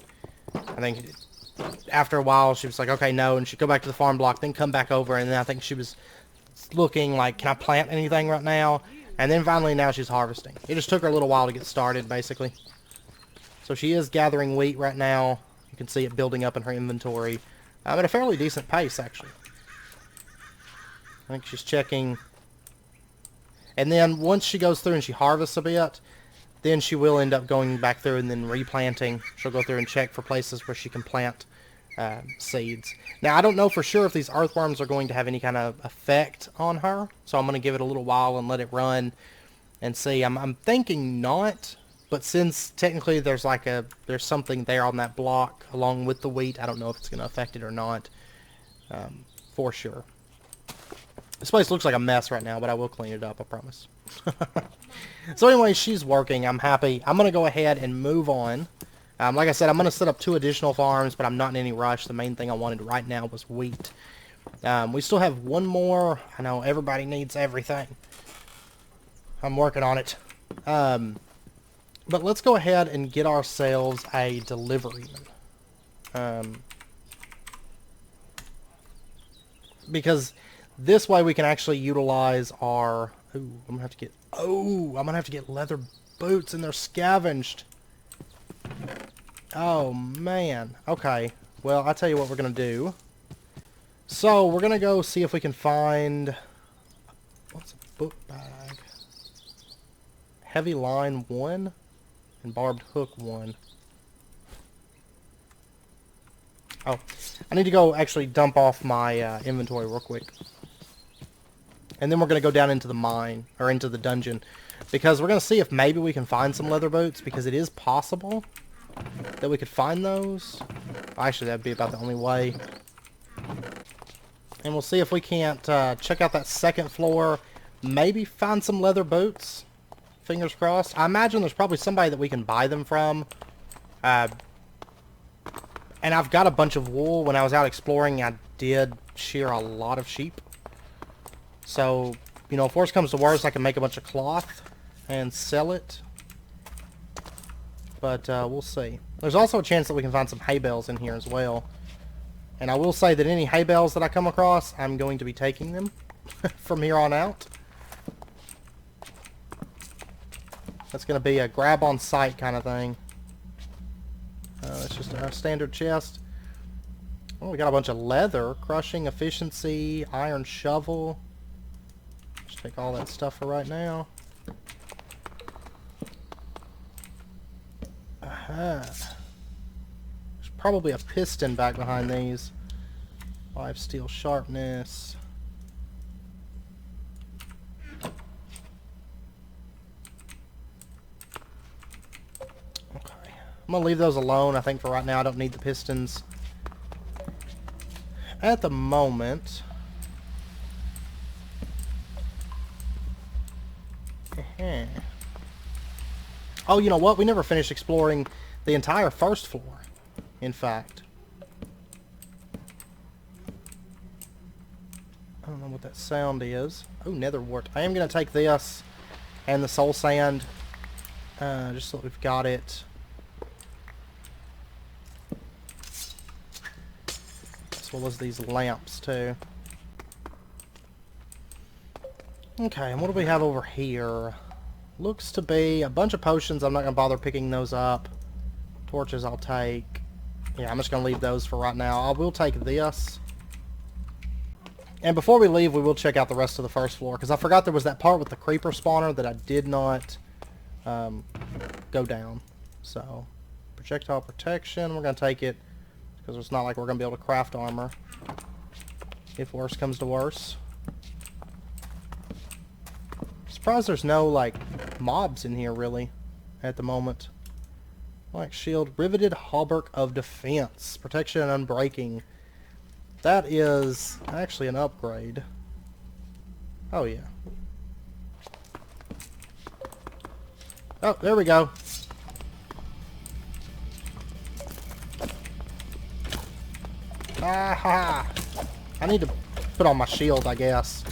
I think after a while she was like, okay, no, and she'd go back to the farm block, then come back over, and then I think she was looking like, can I plant anything right now? And then finally now she's harvesting. It just took her a little while to get started, basically. So she is gathering wheat right now. You can see it building up in her inventory at a fairly decent pace, actually. I think she's checking. And then once she goes through and she harvests a bit, then she will end up going back through and then replanting. She'll go through and check for places where she can plant seeds. Now, I don't know for sure if these earthworms are going to have any kind of effect on her, so I'm going to give it a little while and let it run and see. I'm thinking not, but since technically there's like there's something there on that block along with the wheat, I don't know if it's going to affect it or not, for sure. This place looks like a mess right now, but I will clean it up, I promise. So anyway, she's working. I'm happy. I'm going to go ahead and move on. Like I said, I'm going to set up 2 additional farms, but I'm not in any rush. The main thing I wanted right now was wheat. We still have 1 more. I know everybody needs everything. I'm working on it. But let's go ahead and get ourselves a deliveryman. Because this way we can actually utilize our... ooh, I'm gonna have to get leather boots, and they're scavenged. Oh, man. Okay. Well, I'll tell you what we're going to do. So, we're going to go see if we can find... what's a book bag? Heavy line 1 and barbed hook 1. Oh, I need to go actually dump off my inventory real quick. And then we're going to go down into the mine, or into the dungeon. Because we're going to see if maybe we can find some leather boots, because it is possible that we could find those. Actually, that'd be about the only way. And we'll see if we can't check out that second floor, maybe find some leather boots. Fingers crossed. I imagine there's probably somebody that we can buy them from. And I've got a bunch of wool. When I was out exploring, I did shear a lot of sheep. So, you know, if worse comes to worse, I can make a bunch of cloth and sell it. But we'll see. There's also a chance that we can find some hay bales in here as well. And I will say that any hay bales that I come across, I'm going to be taking them from here on out. That's going to be a grab on sight kind of thing. It's just a standard chest. Oh, we got a bunch of leather. Crushing, efficiency, iron shovel. Just take all that stuff for right now. Aha. There's probably a piston back behind these. 5 steel sharpness. Okay. I'm going to leave those alone. I think for right now I don't need the pistons. At the moment... Oh, you know what? We never finished exploring the entire first floor, in fact. I don't know what that sound is. Oh, nether wart. I am going to take this and the soul sand, just so that we've got it. As well as these lamps, too. Okay, and what do we have over here? Looks to be a bunch of potions. I'm not going to bother picking those up. Torches I'll take. Yeah, I'm just going to leave those for right now. I will take this. And before we leave, we will check out the rest of the first floor, because I forgot there was that part with the creeper spawner that I did not go down. So, projectile protection, we're going to take it, because it's not like we're going to be able to craft armor, if worse comes to worse. Surprised there's no, like, mobs in here, really, at the moment. Like shield, riveted hauberk of defense, protection and unbreaking. That is actually an upgrade. Oh, yeah. Oh, there we go. Aha! I need to put on my shield, I guess.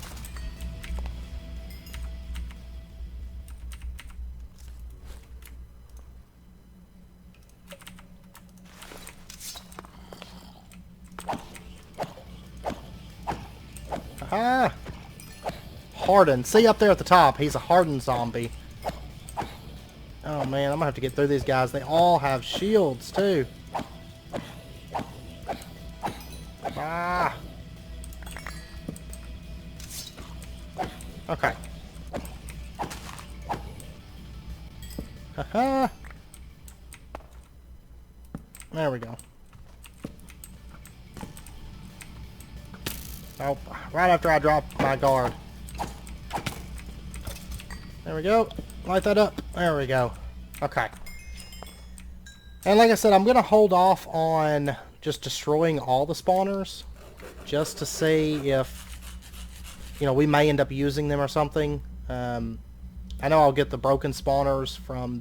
Ah! Hardened. See up there at the top, he's a hardened zombie. Oh man, I'm gonna have to get through these guys. They all have shields too. Ah! Okay. Haha! There we go. Oh, right after I dropped my guard. There we go. Light that up. There we go. Okay. And like I said, I'm going to hold off on just destroying all the spawners. Just to see if, you know, we may end up using them or something. I know I'll get the broken spawners from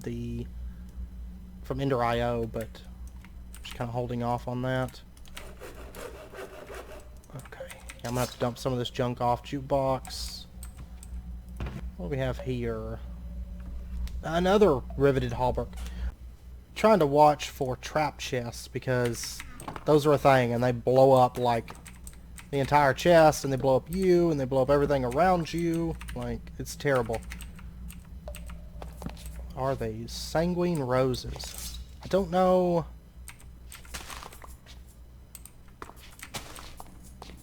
Ender.io, but just kind of holding off on that. Okay. I'm going to have to dump some of this junk off. Jukebox. What do we have here? Another riveted hauberk. Trying to watch for trap chests, because those are a thing, and they blow up like the entire chest, and they blow up you, and they blow up everything around you. Like, it's terrible. What are these? Sanguine roses. I don't know.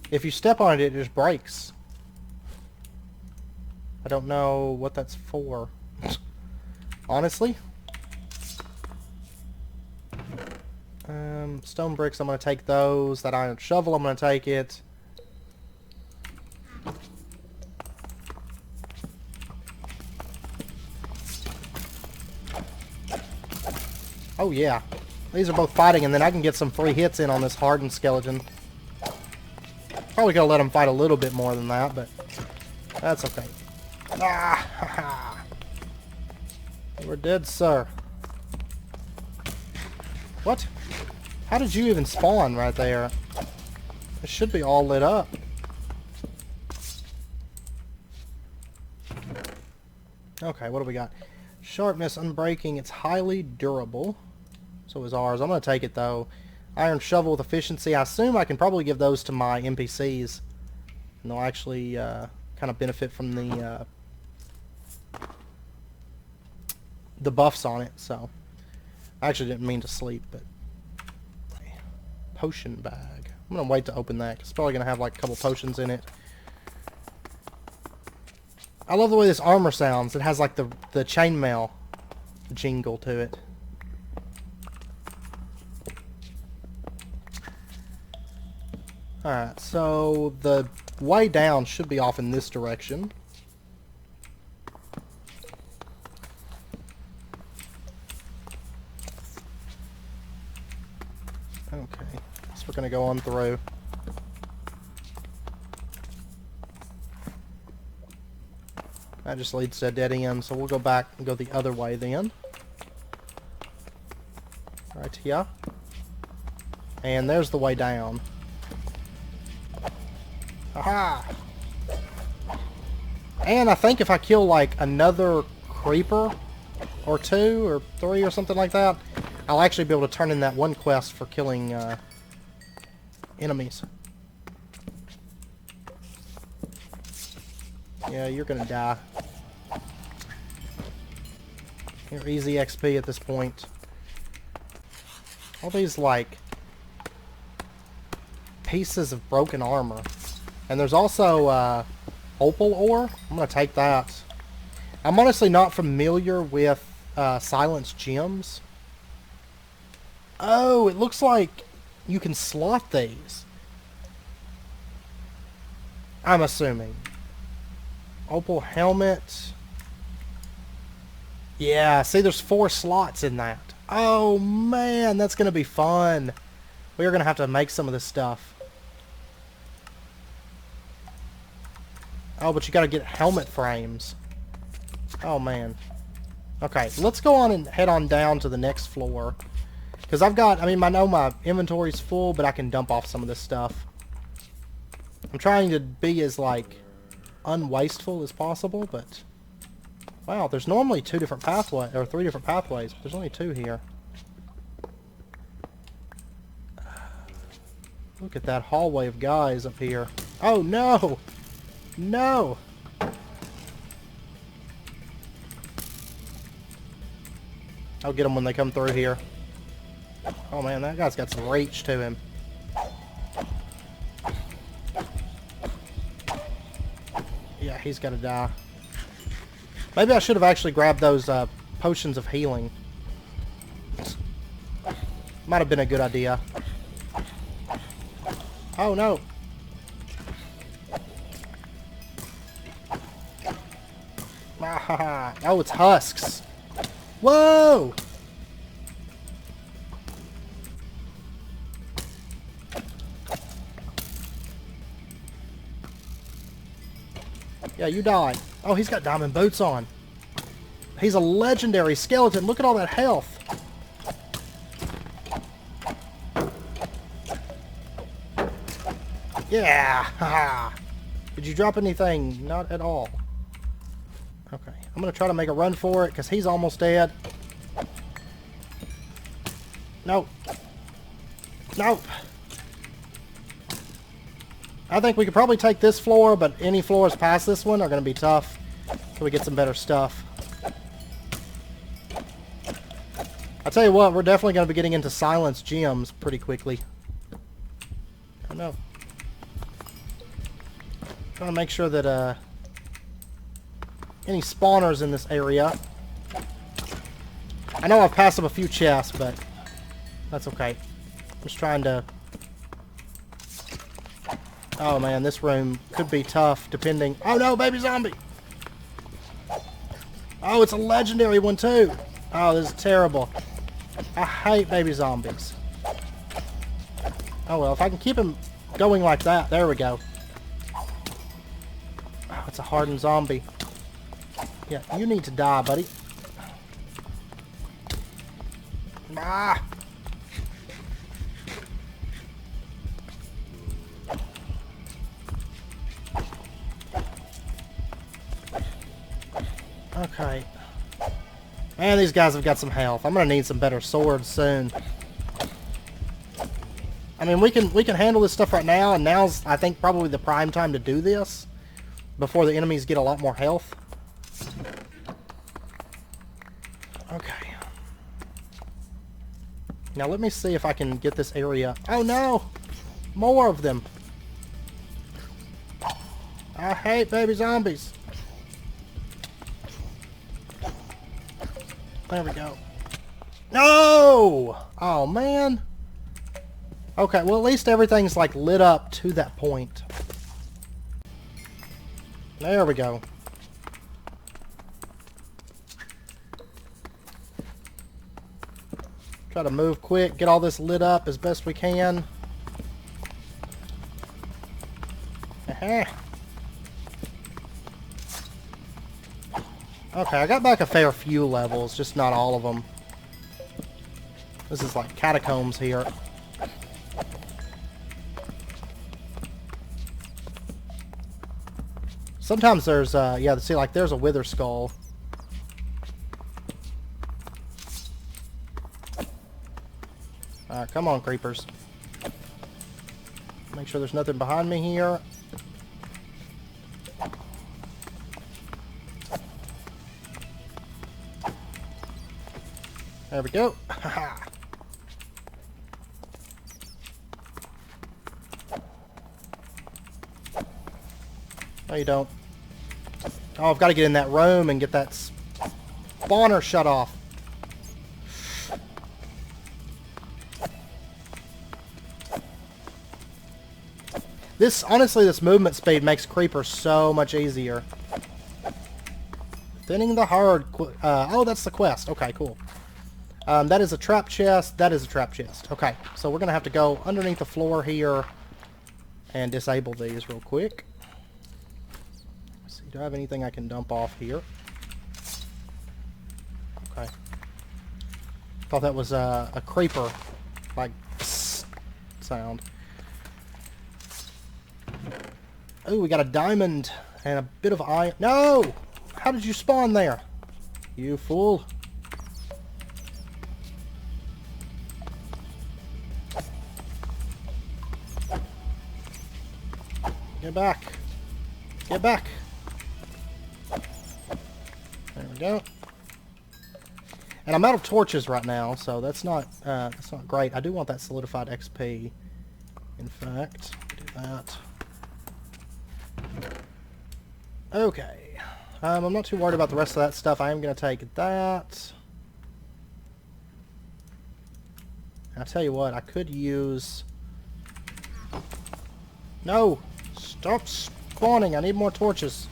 If you step on it, it just breaks. I don't know what that's for. Honestly. Stone bricks, I'm going to take those. That iron shovel, I'm going to take it. Oh yeah. These are both fighting, and then I can get some free hits in on this hardened skeleton. Probably gonna let him fight a little bit more than that, but that's okay. Ah, ha, ha. We're dead, sir. What? How did you even spawn right there? It should be all lit up. Okay, what do we got? Sharpness, unbreaking. It's highly durable. So is ours. I'm gonna take it though. Iron shovel with efficiency. I assume I can probably give those to my NPCs, and they'll actually kind of benefit from the the buffs on it, so I actually didn't mean to sleep, but potion bag. I'm gonna wait to open that 'cause it's probably gonna have like a couple potions in it. I love the way this armor sounds. It has like the chainmail jingle to it. Alright, so the way down should be off in this direction. Okay, so we're going to go on through. That just leads to a dead end, so we'll go back and go the other way then. Right here. And there's the way down. Aha! And I think if I kill like another creeper or 2 or 3 or something like that, I'll actually be able to turn in that one quest for killing enemies. Yeah, you're gonna die. You're easy XP at this point. All these like pieces of broken armor. And there's also opal ore. I'm gonna take that. I'm honestly not familiar with silence gems. Oh, it looks like you can slot these. I'm assuming. Opal helmet. Yeah, see there's 4 slots in that. Oh man, that's gonna be fun. We're gonna have to make some of this stuff. Oh, but you gotta get helmet frames. Oh man. Okay, let's go on and head on down to the next floor. Because I've got, I know my inventory's full, but I can dump off some of this stuff. I'm trying to be as, like, unwasteful as possible, but... Wow, there's normally 2 different pathways, or 3 different pathways, but there's only 2 here. Look at that hallway of guys up here. Oh, no! No! I'll get them when they come through here. Oh man, that guy's got some reach to him. Yeah, he's gotta die. Maybe I should have actually grabbed those potions of healing. Might have been a good idea. Oh no! Ah, oh, it's husks. Whoa! Yeah, you die. Oh, he's got diamond boots on. He's a legendary skeleton. Look at all that health. Yeah! Haha! Did you drop anything? Not at all. Okay, I'm gonna try to make a run for it because he's almost dead. Nope. Nope. I think we could probably take this floor, but any floors past this one are going to be tough until we get some better stuff. I'll tell you what, we're definitely going to be getting into silence gems pretty quickly. Oh no. Trying to make sure that any spawners in this area. I know I've passed up a few chests, but that's okay. I'm just trying to... Oh man, this room could be tough depending... Oh no, baby zombie! Oh, it's a legendary one too! Oh, this is terrible. I hate baby zombies. Oh well, if I can keep him going like that, there we go. Oh, it's a hardened zombie. Yeah, you need to die, buddy. Ah! Okay. Man, these guys have got some health. I'm gonna need some better swords soon. I mean, we can handle this stuff right now, and now's, I think, probably the prime time to do this before the enemies get a lot more health. Now let me see if I can get this area. Oh no! More of them! I hate baby zombies! There we go. No! Oh man! Okay, well at least everything's like lit up to that point. There we go. Try to move quick, get all this lit up as best we can. Okay, I got back a fair few levels, just not all of them. This is like catacombs here. Sometimes there's, yeah, see, like there's a wither skull. Alright, come on, creepers. Make sure there's nothing behind me here. There we go. No, you don't. Oh, I've got to get in that room and get that spawner shut off. Honestly, this movement speed makes creepers so much easier. Thinning the herd. Oh, that's the quest. Okay, cool. That is a trap chest. That is a trap chest. Okay, so we're going to have to go underneath the floor here and disable these real quick. Let's see, do I have anything I can dump off here? Okay. Thought that was a creeper, like, psst sound. Oh, we got a diamond and a bit of iron. No! How did you spawn there? You fool. Get back. Get back. There we go. And I'm out of torches right now, so that's not great. I do want that solidified XP. In fact, do that. Okay. I'm not too worried about the rest of that stuff. I am going to take that. I'll tell you what, I could use... No! Stop spawning! I need more torches.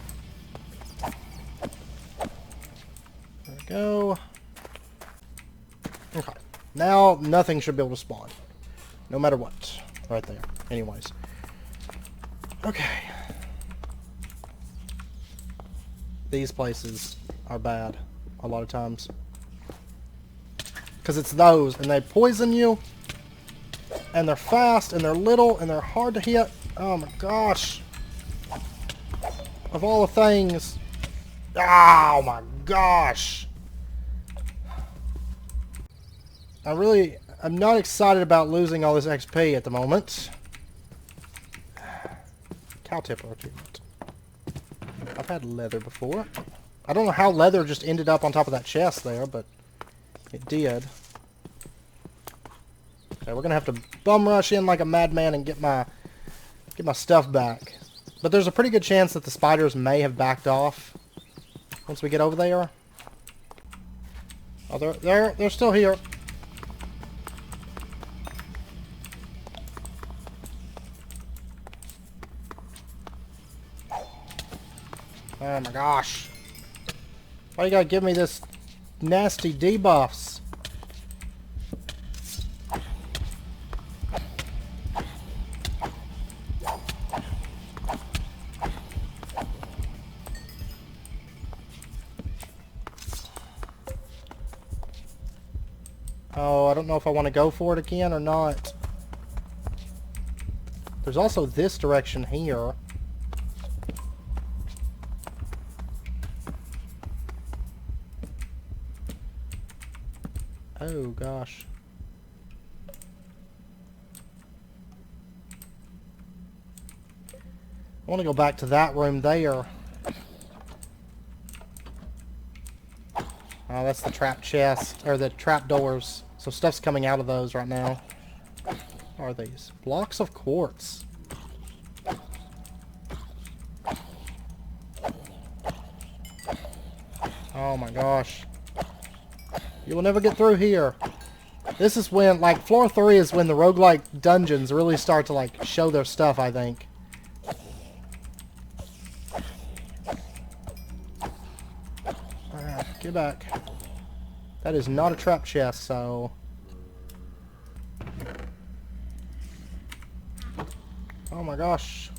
There we go. Okay. Now, nothing should be able to spawn. No matter what. Right there. Anyways. Okay. These places are bad a lot of times. Because it's those, and they poison you, and they're fast, and they're little, and they're hard to hit. Oh my gosh. Of all the things. Oh my gosh. I'm not excited about losing all this XP at the moment. Cow tipper achievement. I've had leather before. I don't know how leather just ended up on top of that chest there, but it did. Okay, we're gonna have to bum rush in like a madman and get my stuff back. But there's a pretty good chance that the spiders may have backed off once we get over there. Oh, they're still here. Oh my gosh. Why you gotta give me this nasty debuffs? Oh, I don't know if I want to go for it again or not. There's also this direction here. Oh gosh. I want to go back to that room there. Oh, that's the trap chest, or the trap doors. So stuff's coming out of those right now. What are these? Blocks of quartz. Oh my gosh. You will never get through here. This is when, like, floor 3 is when the roguelike dungeons really start to, like, show their stuff, I think. Get back. That is not a trap chest, so... Oh my gosh.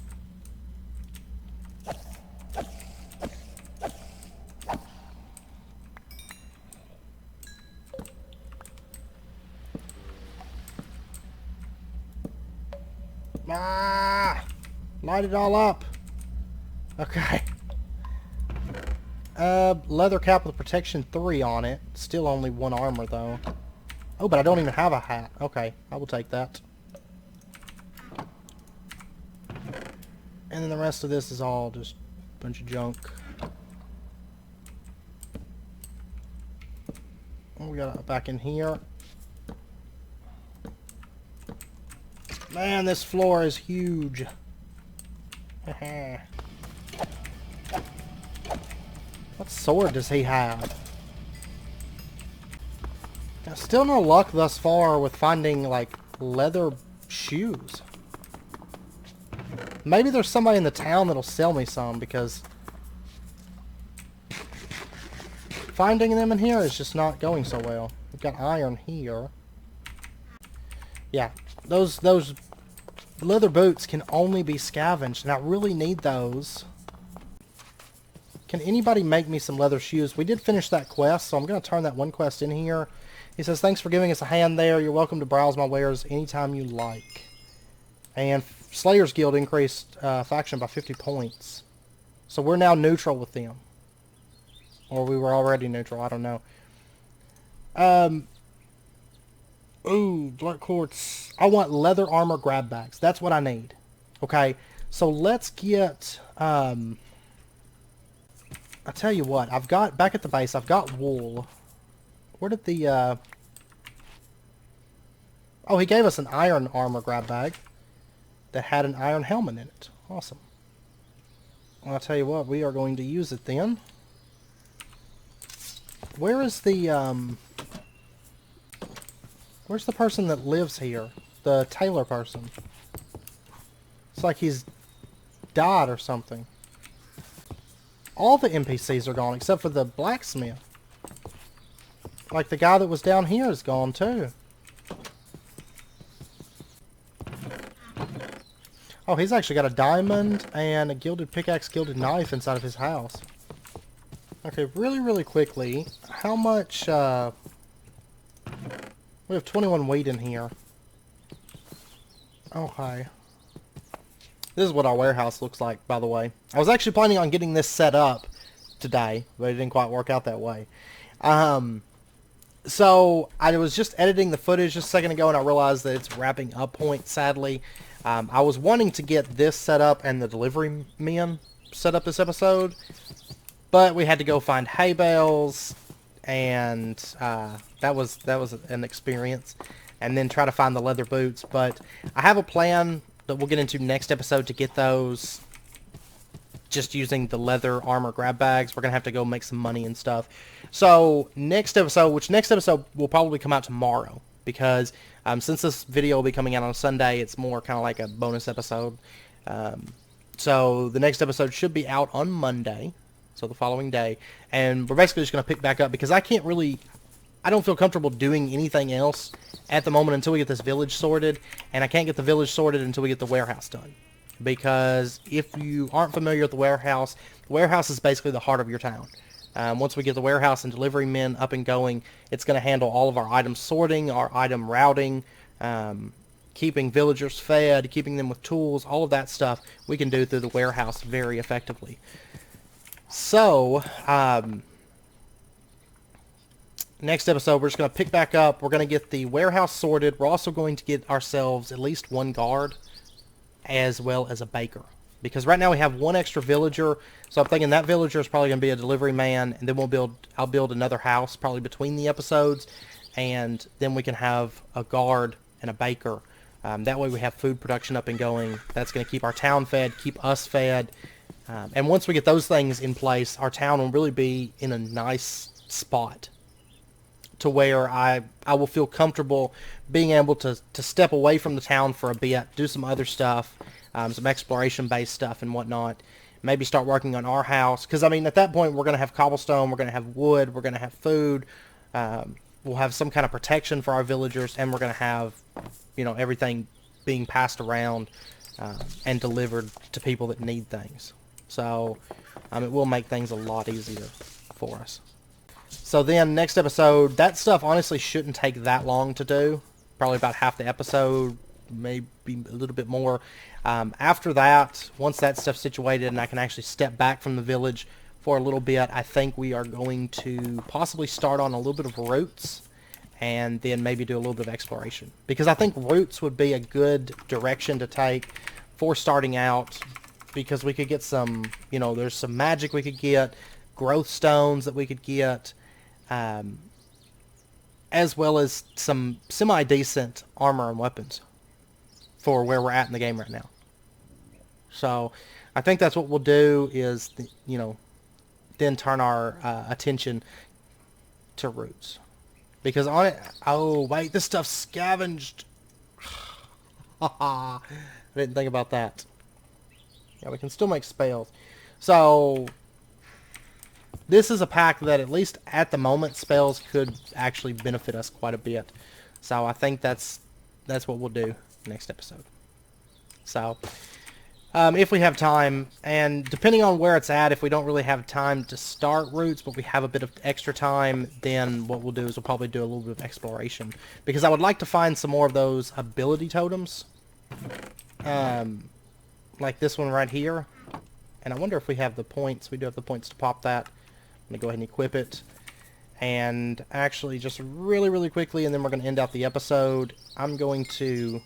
Ah! Light it all up. Okay. Leather cap with protection 3 on it. Still only 1 armor, though. Oh, but I don't even have a hat. Okay, I will take that. And then the rest of this is all just a bunch of junk. Oh, we got back in here. Man, this floor is huge. What sword does he have? Now, still no luck thus far with finding, like, leather shoes. Maybe there's somebody in the town that'll sell me some, because finding them in here is just not going so well. We've got iron here. Yeah, those leather boots can only be scavenged, and I really need those. Can anybody make me some leather shoes? We did finish that quest, so I'm going to turn that one quest in here. He says, thanks for giving us a hand there. You're welcome to browse my wares anytime you like. And Slayer's Guild increased faction by 50 points. So we're now neutral with them. Or we were already neutral, I don't know. Ooh, black quartz. I want leather armor grab bags. That's what I need. Okay, so let's get... I tell you what, I've got, back at the base, I've got wool. Where did the, Oh, he gave us an iron armor grab bag that had an iron helmet in it. Awesome. Well, I'll tell you what, we are going to use it then. Where is the, where's the person that lives here? The tailor person. It's like he's died or something. All the NPCs are gone except for the blacksmith. Like the guy that was down here is gone too. Oh, he's actually got a diamond and a gilded pickaxe, gilded knife inside of his house. Okay, really quickly, how much, we have 21 wheat in here. Okay. This is what our warehouse looks like, by the way. I was actually planning on getting this set up today, but it didn't quite work out that way. So, I was just editing the footage just a second ago, and I realized that it's wrapping up point, sadly. I was wanting to get this set up and the delivery men set up this episode, but we had to go find hay bales, and that was an experience. And then try to find the leather boots, but I have a plan that we'll get into next episode to get those just using the leather armor grab bags. We're going to have to go make some money and stuff. So next episode, which next episode will probably come out tomorrow, because since this video will be coming out on Sunday, it's more kind of like a bonus episode. So the next episode should be out on Monday, so the following day. And we're basically just going to pick back up, because I don't feel comfortable doing anything else at the moment until we get this village sorted, and I can't get the village sorted until we get the warehouse done. Because if you aren't familiar with the warehouse is basically the heart of your town. Once we get the warehouse and delivery men up and going, it's going to handle all of our item sorting, our item routing, keeping villagers fed, keeping them with tools, all of that stuff we can do through the warehouse very effectively. So, next episode, we're just going to pick back up. We're going to get the warehouse sorted. We're also going to get ourselves at least one guard, as well as a baker. Because right now we have one extra villager, so I'm thinking that villager is probably going to be a delivery man, and then I'll build another house probably between the episodes and then we can have a guard and a baker. That way we have food production up and going. That's going to keep our town fed, keep us fed. And once we get those things in place, our town will really be in a nice spot to where I will feel comfortable being able to step away from the town for a bit, do some other stuff, some exploration-based stuff and whatnot. Maybe start working on our house. Because, I mean, at that point, we're going to have cobblestone, we're going to have wood, we're going to have food. We'll have some kind of protection for our villagers, and we're going to have, you know, everything being passed around and delivered to people that need things. So, it will make things a lot easier for us. So then, next episode, that stuff honestly shouldn't take that long to do. Probably about half the episode, maybe a little bit more. After that, once that stuff's situated and I can actually step back from the village for a little bit, I think we are going to possibly start on a little bit of roots and then maybe do a little bit of exploration. Because I think roots would be a good direction to take for starting out, because we could get some, you know, there's some magic we could get, growth stones that we could get, as well as some semi-decent armor and weapons for where we're at in the game right now. So I think that's what we'll do is, you know, then turn our attention to roots. Because on it... Oh, wait, this stuff's scavenged. I didn't think about that. Yeah, we can still make spells. So this is a pack that, at least at the moment, spells could actually benefit us quite a bit. So I think that's what we'll do next episode. So if we have time, and depending on where it's at, if we don't really have time to start roots, but we have a bit of extra time, then what we'll do is we'll probably do a little bit of exploration. Because I would like to find some more of those ability totems. Like this one right here. And I wonder if we have the points. We do have the points to pop that. I'm going to go ahead and equip it. And actually, just really quickly, and then we're going to end out the episode, I'm going to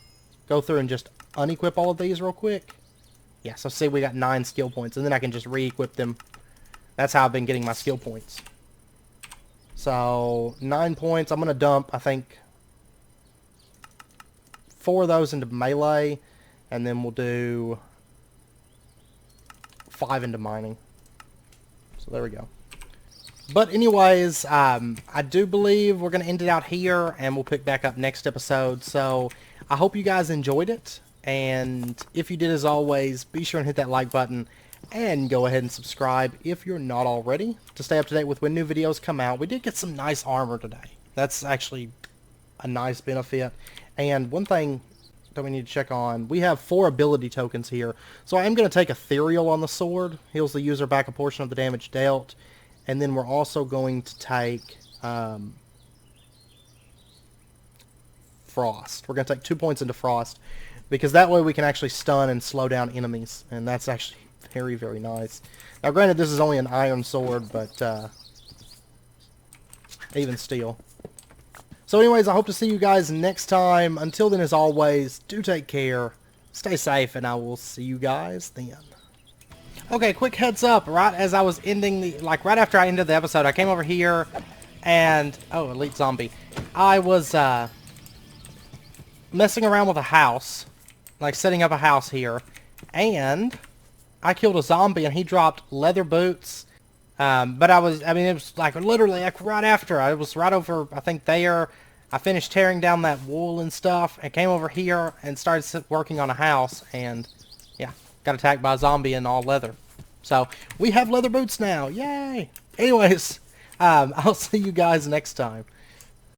go through and just unequip all of these real quick. Yeah, so see, we got 9 skill points, and then I can just re-equip them. That's how I've been getting my skill points. So, 9 points. I'm going to dump, I think, 4 of those into melee, and then we'll do 5 into mining. So there we go. But anyways, I do believe we're going to end it out here, and we'll pick back up next episode. So I hope you guys enjoyed it, and if you did, as always, be sure and hit that like button, and go ahead and subscribe if you're not already, to stay up to date with when new videos come out. We did get some nice armor today. That's actually a nice benefit. And one thing that we need to check on, we have 4 ability tokens here. So I am going to take Ethereal on the sword. Heals the user back a portion of the damage dealt. And then we're also going to take Frost. We're going to take 2 points into Frost, because that way we can actually stun and slow down enemies. And that's actually very nice. Now granted, this is only an iron sword, but even still. So anyways, I hope to see you guys next time. Until then, as always, do take care, stay safe, and I will see you guys then. Okay, quick heads up. Right as I was ending the... right after I ended the episode, I came over here and... Oh, elite zombie. I was messing around with a house. Setting up a house here. And I killed a zombie and he dropped leather boots. But it was literally right after. I was right over, I think, there. I finished tearing down that wool and stuff and came over here and started working on a house, and yeah, got attacked by a zombie in all leather. So we have leather boots now. Yay! Anyways, I'll see you guys next time.